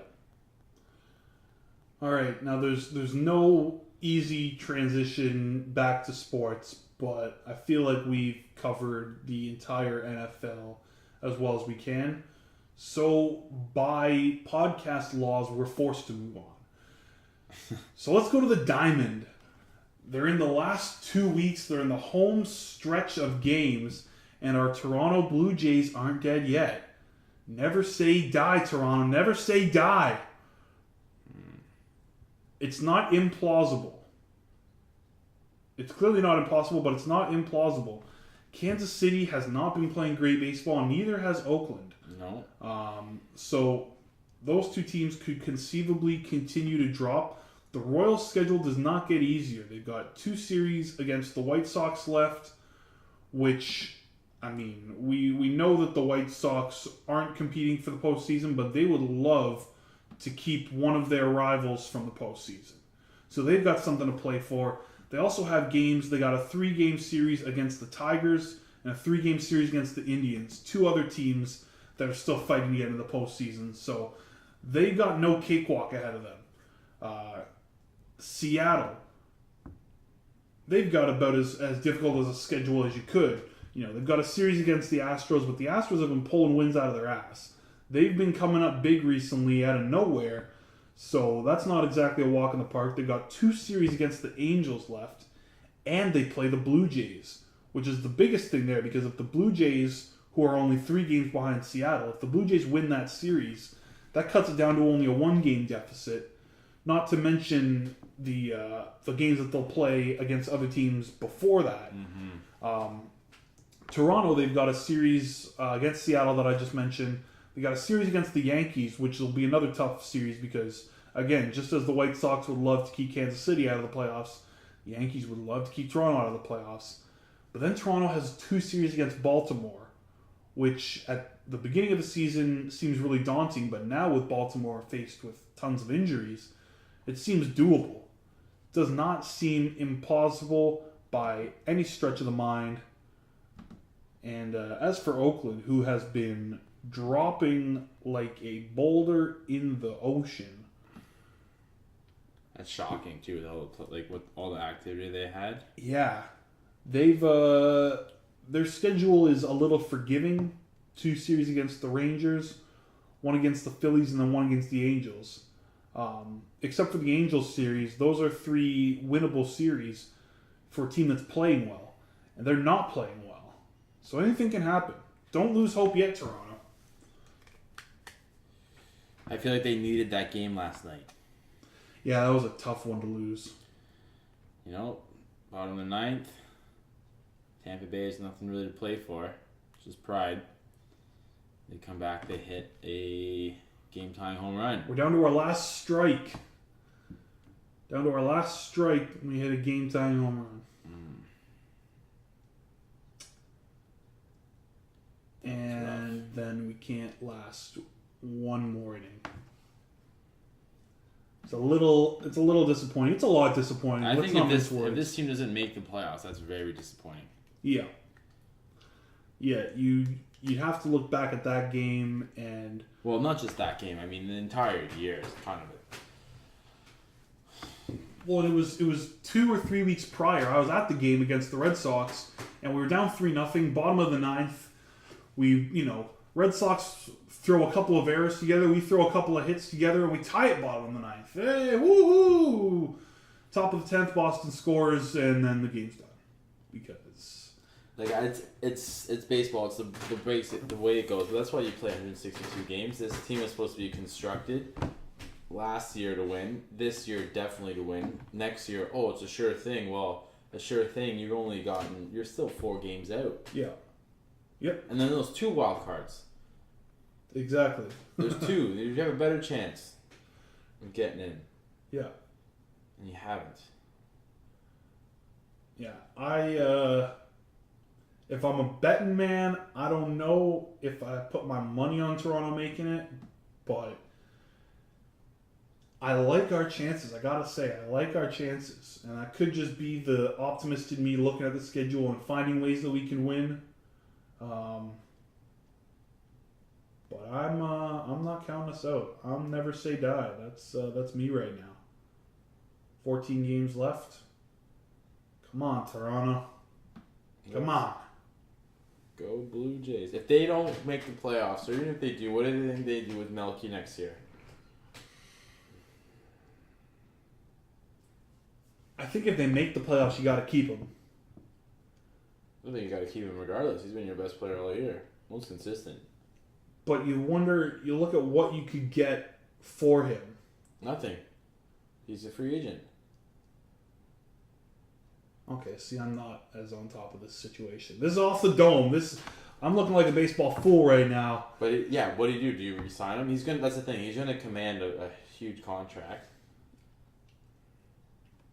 B: All right. Now, there's no easy transition back to sports, but I feel like we've covered the entire NFL as well as we can. So, by podcast laws, we're forced to move on. So, let's go to the Diamond. They're in the last 2 weeks. They're in the home stretch of games, and our Toronto Blue Jays aren't dead yet. Never say die, Toronto. Never say die. It's not implausible. It's clearly not impossible, but it's not implausible. Kansas City has not been playing great baseball, and neither has Oakland.
A: No.
B: So those two teams could conceivably continue to drop. The Royals' schedule does not get easier. They've got 2 series against the White Sox left, which, we know that the White Sox aren't competing for the postseason, but they would love to keep one of their rivals from the postseason. So they've got something to play for. They also have games. They got a 3-game series against the Tigers and a 3-game series against the Indians. 2 other teams that are still fighting to get into the postseason. So they got no cakewalk ahead of them. Seattle, they've got about as difficult as a schedule as you could. They've got a series against the Astros, but the Astros have been pulling wins out of their ass. They've been coming up big recently out of nowhere, so that's not exactly a walk in the park. They've got 2 series against the Angels left, and they play the Blue Jays, which is the biggest thing there, because if the Blue Jays, who are only 3 games behind Seattle, if the Blue Jays win that series, that cuts it down to only a 1-game deficit, not to mention the games that they'll play against other teams before that. Mm-hmm. Toronto, they've got a series against Seattle that I just mentioned. They got a series against the Yankees, which will be another tough series because, again, just as the White Sox would love to keep Kansas City out of the playoffs, the Yankees would love to keep Toronto out of the playoffs. But then Toronto has 2 series against Baltimore, which at the beginning of the season seems really daunting, but now with Baltimore faced with tons of injuries, it seems doable. It does not seem implausible by any stretch of the mind. And as for Oakland, who has been dropping like a boulder in the ocean.
A: That's shocking too, with all the activity they had.
B: Yeah. They've their schedule is a little forgiving. 2 series against the Rangers, 1 against the Phillies, and then 1 against the Angels. Except for the Angels series, those are 3 winnable series for a team that's playing well. And they're not playing well. So anything can happen. Don't lose hope yet, Toronto.
A: I feel like they needed that game last night.
B: Yeah, that was a tough one to lose.
A: Bottom of the 9th, Tampa Bay has nothing really to play for, just pride. They come back, they hit a game-tying home run.
B: We're down to our last strike. We hit a game-tying home run. And then we can't last one more inning. It's a little disappointing. It's a lot disappointing.
A: I think if this team doesn't make the playoffs, that's very disappointing.
B: Yeah. Yeah, you'd have to look back at that game and...
A: Well, not just that game. The entire year is kind of it.
B: Well, it was 2 or 3 weeks prior. I was at the game against the Red Sox, and we were down 3-0, bottom of the 9th. Red Sox throw a couple of errors together. We throw a couple of hits together, and we tie it bottom of the 9th. Hey, woohoo! Top of the 10th, Boston scores, and then the game's done. because
A: it's baseball. It's the breaks the way it goes. But that's why you play 162 games. This team is supposed to be constructed last year to win. This year definitely to win. Next year, it's a sure thing. Well, a sure thing. You're still 4 games out.
B: Yeah. Yep.
A: And then those 2 wild cards.
B: Exactly.
A: There's 2. You have a better chance of getting in.
B: Yeah.
A: And you haven't.
B: Yeah. If I'm a betting man, I don't know if I put my money on Toronto making it, but I like our chances. I gotta say, I like our chances, and that could just be the optimist in me looking at the schedule and finding ways that we can win. But I'm not counting us out. I'll never say die. That's me right now. 14 games left. Come on, Toronto. Come on.
A: Go Blue Jays. If they don't make the playoffs, or even if they do, what do you think they do with Melky next year?
B: I think if they make the playoffs, you got to keep him.
A: I think you got to keep him regardless. He's been your best player all year. Most consistent.
B: But you look at what you could get for him.
A: Nothing. He's a free agent.
B: Okay, see, I'm not as on top of this situation. This is off the dome. I'm looking like a baseball fool right now.
A: But what do you do? Do you resign him? That's the thing. He's gonna command a huge contract.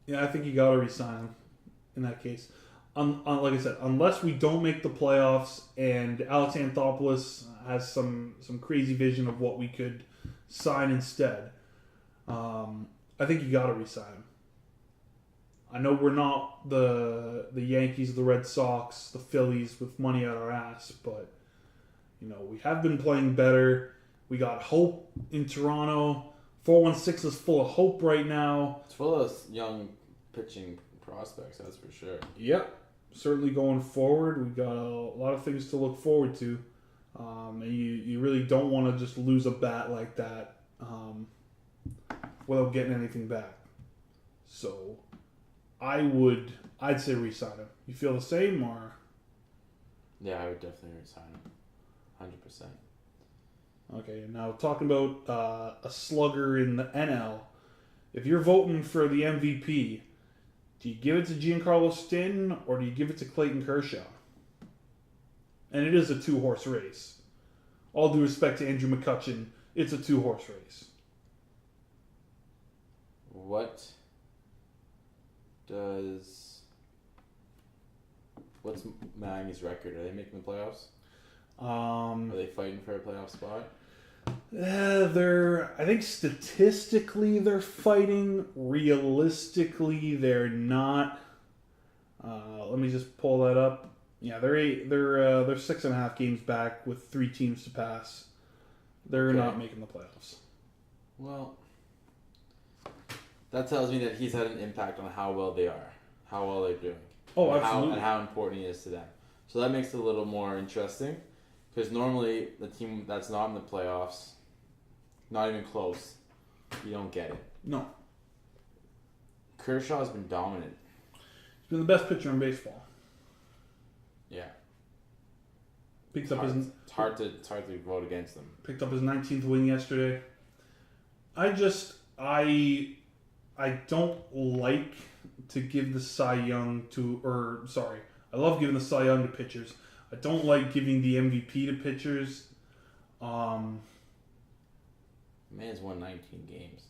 B: Yeah, I think you got to resign him in that case. Like I said, unless we don't make the playoffs and Alex Anthopoulos has some crazy vision of what we could sign instead, I think you got to resign him. I know we're not the Yankees, the Red Sox, the Phillies with money out our ass, but we have been playing better. We got hope in Toronto. 416 is full of hope right now.
A: It's full of young pitching prospects, that's for sure.
B: Yep. Certainly going forward, we got a lot of things to look forward to. And you really don't want to just lose a bat like that without getting anything back. So I'd say re-sign him. You feel the same, or?
A: Yeah, I would definitely re-sign him. 100%.
B: Okay, now talking about a slugger in the NL. If you're voting for the MVP, do you give it to Giancarlo Stanton or do you give it to Clayton Kershaw? And it is a 2-horse race. All due respect to Andrew McCutchen, it's a 2-horse race.
A: What's Miami's record? Are they making the playoffs? Are they fighting for a playoff spot?
B: I think statistically they're fighting. Realistically, they're not. Let me just pull that up. Yeah, they're 6.5 games back with 3 teams to pass. They're not making the playoffs.
A: Well, that tells me that he's had an impact on how well they are, how well they're doing.
B: Oh, absolutely.
A: And how important he is to them. So that makes it a little more interesting. Because normally, the team that's not in the playoffs, not even close, you don't get it.
B: No.
A: Kershaw's been dominant.
B: He's been the best pitcher in baseball.
A: Yeah.
B: It's
A: hard to vote against them.
B: Picked up his 19th win yesterday. I don't like to give the Cy Young I love giving the Cy Young to pitchers. I don't like giving the MVP to pitchers.
A: Man's won 19 games.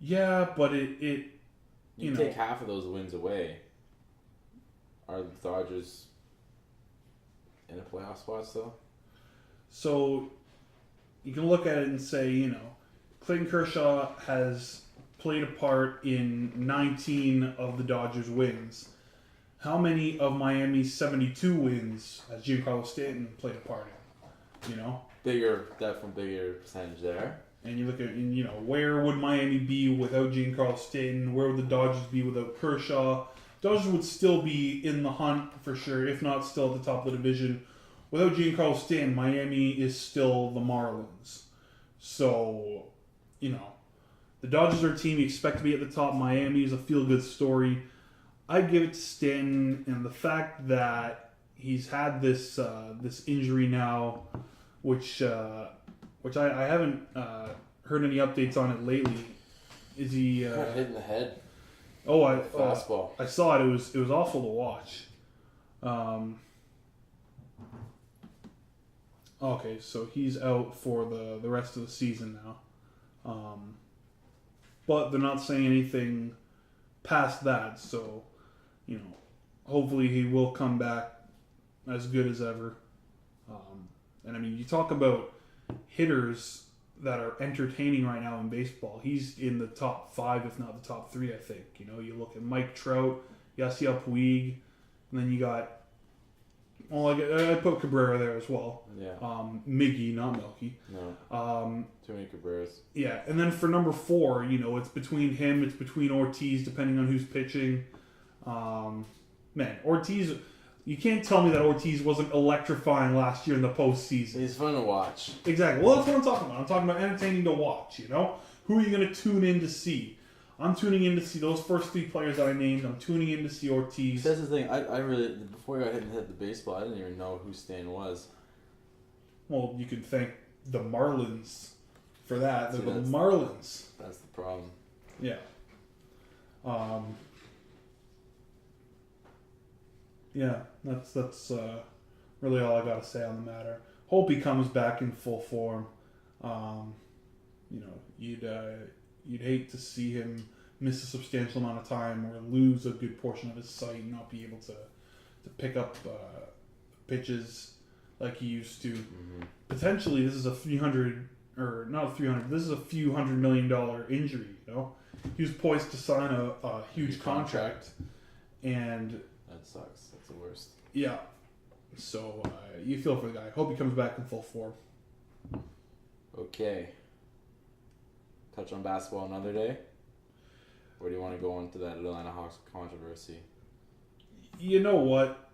B: Yeah, but you
A: take half of those wins away. Are the Dodgers in a playoff spot still?
B: So you can look at it and say, Clayton Kershaw has played a part in 19 of the Dodgers' wins. How many of Miami's 72 wins has Giancarlo Stanton played a part in?
A: Definitely bigger percentage there.
B: And you look at, where would Miami be without Giancarlo Stanton? Where would the Dodgers be without Kershaw? Dodgers would still be in the hunt for sure, if not still at the top of the division. Without Giancarlo Stanton, Miami is still the Marlins. So, the Dodgers are a team you expect to be at the top. Miami is a feel-good story. I give it to Stanton, and the fact that he's had this injury now, which I haven't heard any updates on it lately. Is he
A: hit in the head?
B: Fastball. I saw it. It was awful to watch. Okay, so he's out for the rest of the season now. But they're not saying anything past that, so hopefully he will come back as good as ever. And I mean, you talk about hitters that are entertaining right now in baseball. He's in the top 5, if not the top 3, I think. You look at Mike Trout, Yasiel Puig, and then you got, I put Cabrera there as well.
A: Yeah.
B: Miggy, not Milky.
A: No. Too many Cabreras.
B: Yeah, and then for number 4, it's between him, it's between Ortiz, depending on who's pitching. Man, Ortiz, you can't tell me that Ortiz wasn't electrifying last year in the postseason.
A: He's fun to watch.
B: Exactly. Well, that's what I'm talking about. I'm talking about entertaining to watch, Who are you going to tune in to see? I'm tuning in to see those first 3 players that I named. I'm tuning in to see Ortiz.
A: That's the thing. I really, before I hit the baseball, I didn't even know who Stan was.
B: Well, you could thank the Marlins for that. They're the Marlins.
A: That's the problem.
B: Yeah. Yeah, that's really all I got to say on the matter. Hope he comes back in full form. You'd hate to see him miss a substantial amount of time or lose a good portion of his sight and not be able to pick up pitches like he used to.
A: Mm-hmm.
B: Potentially, this is a few hundred $1 million injury. He was poised to sign a huge contract, and
A: that sucks. That's the worst.
B: Yeah. So you feel for the guy. Hope he comes back in full form.
A: Okay. Touch on basketball another day? Or do you want to go into that Atlanta Hawks controversy?
B: You know what?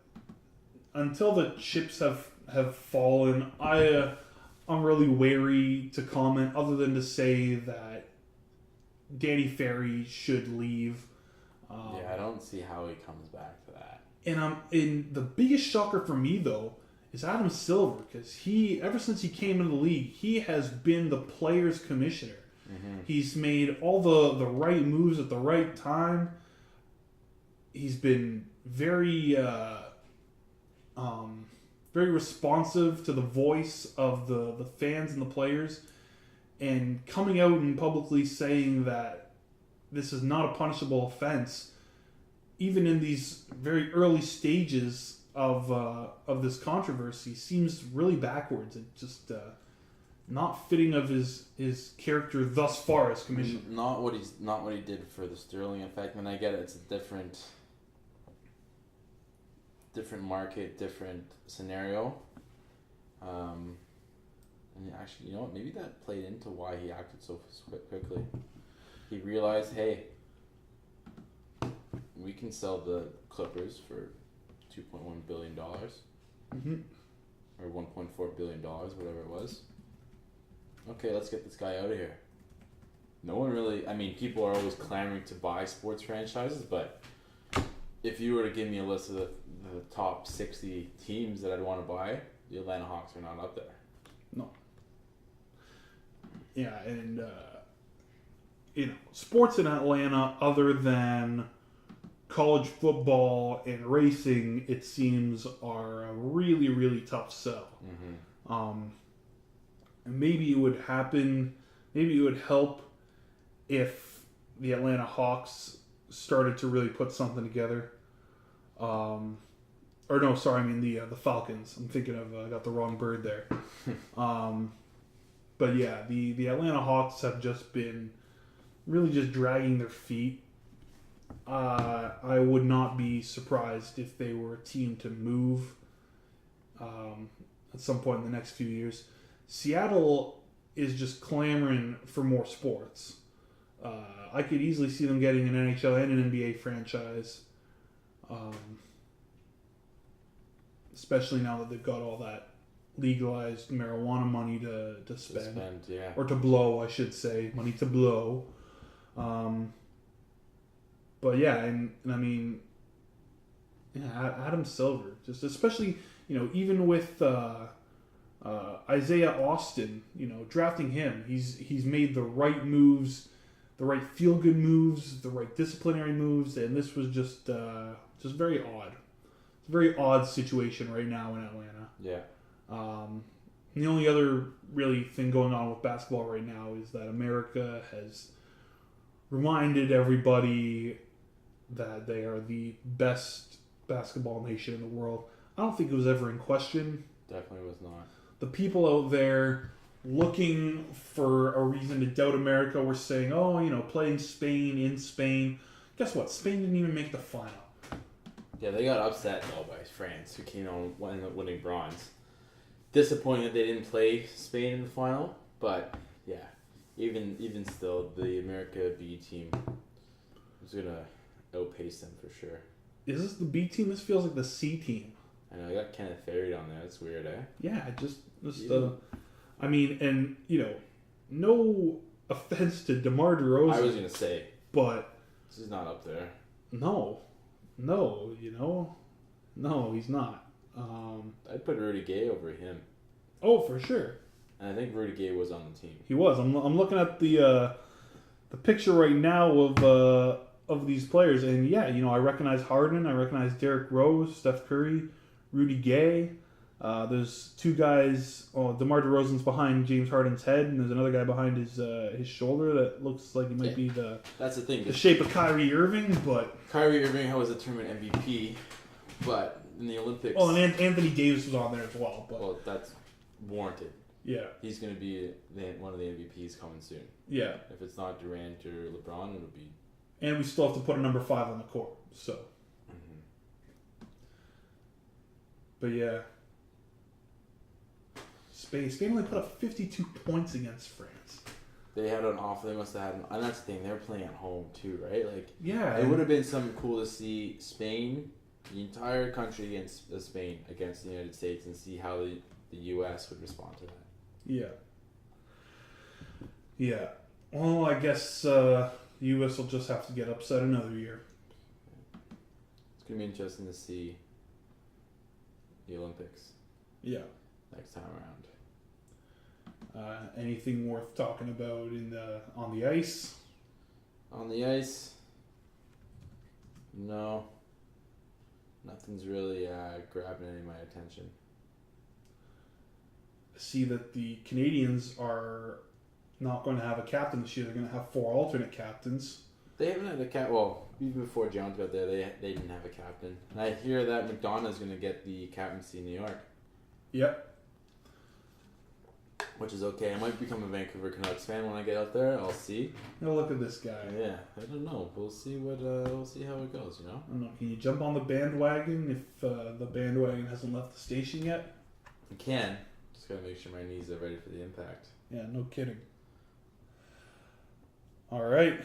B: Until the chips have fallen, I'm really wary to comment, other than to say that Danny Ferry should leave.
A: I don't see how he comes back to that.
B: And the biggest shocker for me, though, is Adam Silver, because ever since he came into the league, he has been the players' commissioner.
A: Mm-hmm.
B: He's made all the right moves at the right time. He's been very very responsive to the voice of the fans and the players, and coming out and publicly saying that this is not a punishable offense, even in these very early stages of this controversy, seems really backwards and just not fitting of his character thus far as commissioner.
A: Not what he did for the Sterling effect. And I get it; it's a different market, different scenario. And actually, you know what? Maybe that played into why he acted so quickly. He realized, hey, we can sell the Clippers for $2.1 billion.
B: Mm-hmm.
A: Or $1.4 billion, whatever it was. Okay, let's get this guy out of here. No one really... I mean, people are always clamoring to buy sports franchises, but if you were to give me a list of the top 60 teams that I'd want to buy, the Atlanta Hawks are not up there.
B: No. Yeah, and, sports in Atlanta, other than college football and racing, it seems, are a really, really tough sell.
A: Mm-hmm.
B: And maybe it would help if the Atlanta Hawks started to really put something together. The Falcons. I'm thinking of, I got the wrong bird there. But yeah, the Atlanta Hawks have just been really just dragging their feet. I would not be surprised if they were a team to move at some point in the next few years. Seattle is just clamoring for more sports. I could easily see them getting an NHL and an NBA franchise. Especially now that they've got all that legalized marijuana money to spend.
A: Yeah.
B: Or to blow, I should say. Money to blow. But yeah, and I mean, Yeah, Adam Silver, just especially even with Isaiah Austin, drafting him, he's made the right moves, the right feel good moves, the right disciplinary moves, and this was just very odd. It's a very odd situation right now in Atlanta.
A: Yeah.
B: The only other really thing going on with basketball right now is that America has reminded everybody that they are the best basketball nation in the world. I don't think it was ever in question.
A: Definitely was not.
B: The people out there looking for a reason to doubt America were saying, playing Spain in Spain. Guess what? Spain didn't even make the final.
A: Yeah, they got upset though by France, who came on ended up winning bronze. Disappointing that they didn't play Spain in the final, but yeah, even still, the America B team was gonna outpace them for sure.
B: Is this the B team? This feels like the C team.
A: I know, I got Kenneth Ferry down there. That's weird, eh?
B: Yeah, no offense to DeMar DeRozan.
A: I was gonna say,
B: but
A: this is not up there.
B: No, he's not.
A: I'd put Rudy Gay over him.
B: Oh, for sure.
A: And I think Rudy Gay was on the team.
B: He was. I'm looking at the picture right now of these players, and yeah, I recognize Harden, I recognize Derrick Rose, Steph Curry, Rudy Gay. There's two guys. Oh, DeMar DeRozan's behind James Harden's head, and there's another guy behind his shoulder that looks like he might be
A: that's the thing.
B: The shape of Kyrie Irving, but
A: Kyrie Irving was a tournament MVP, but in the Olympics.
B: Oh, and Anthony Davis was on there as well. But
A: well, that's warranted.
B: Yeah,
A: he's going to be one of the MVPs coming soon.
B: Yeah,
A: if it's not Durant or LeBron, it'll be.
B: And we still have to put a number 5 on the court. So. Mm-hmm. But yeah. Spain only put up 52 points against France.
A: They had an off. They must have had, and that's the thing. They're playing at home too, right? Like,
B: yeah,
A: it would have been something cool to see Spain, the entire country against Spain against the United States, and see how the U.S. would respond to that.
B: Yeah. Yeah. Well, I guess the U.S. will just have to get upset another year.
A: It's gonna be interesting to see the Olympics.
B: Yeah.
A: Next time around.
B: Anything worth talking about on the ice?
A: On the ice, no. Nothing's really grabbing any of my attention.
B: I see that the Canadians are not going to have a captain this year. They're going to have 4 alternate captains.
A: They haven't had a captain. Well, even before Jones got there, they didn't have a captain. And I hear that McDonough's going to get the captaincy in New York.
B: Yep.
A: Which is okay. I might become a Vancouver Canucks fan when I get out there. I'll see.
B: Oh, look at this guy.
A: Yeah, I don't know. We'll see we'll see how it goes.
B: I don't know. Can you jump on the bandwagon if the bandwagon hasn't left the station yet?
A: I can. Just gotta make sure my knees are ready for the impact.
B: Yeah, no kidding. All right.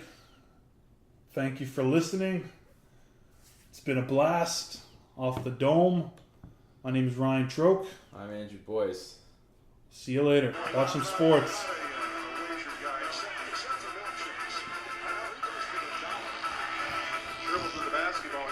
B: Thank you for listening. It's been a blast off the dome. My name is Ryan Troke.
A: I'm Andrew Boyce.
B: See you later. Watch some sports. Dribbles with the basketball.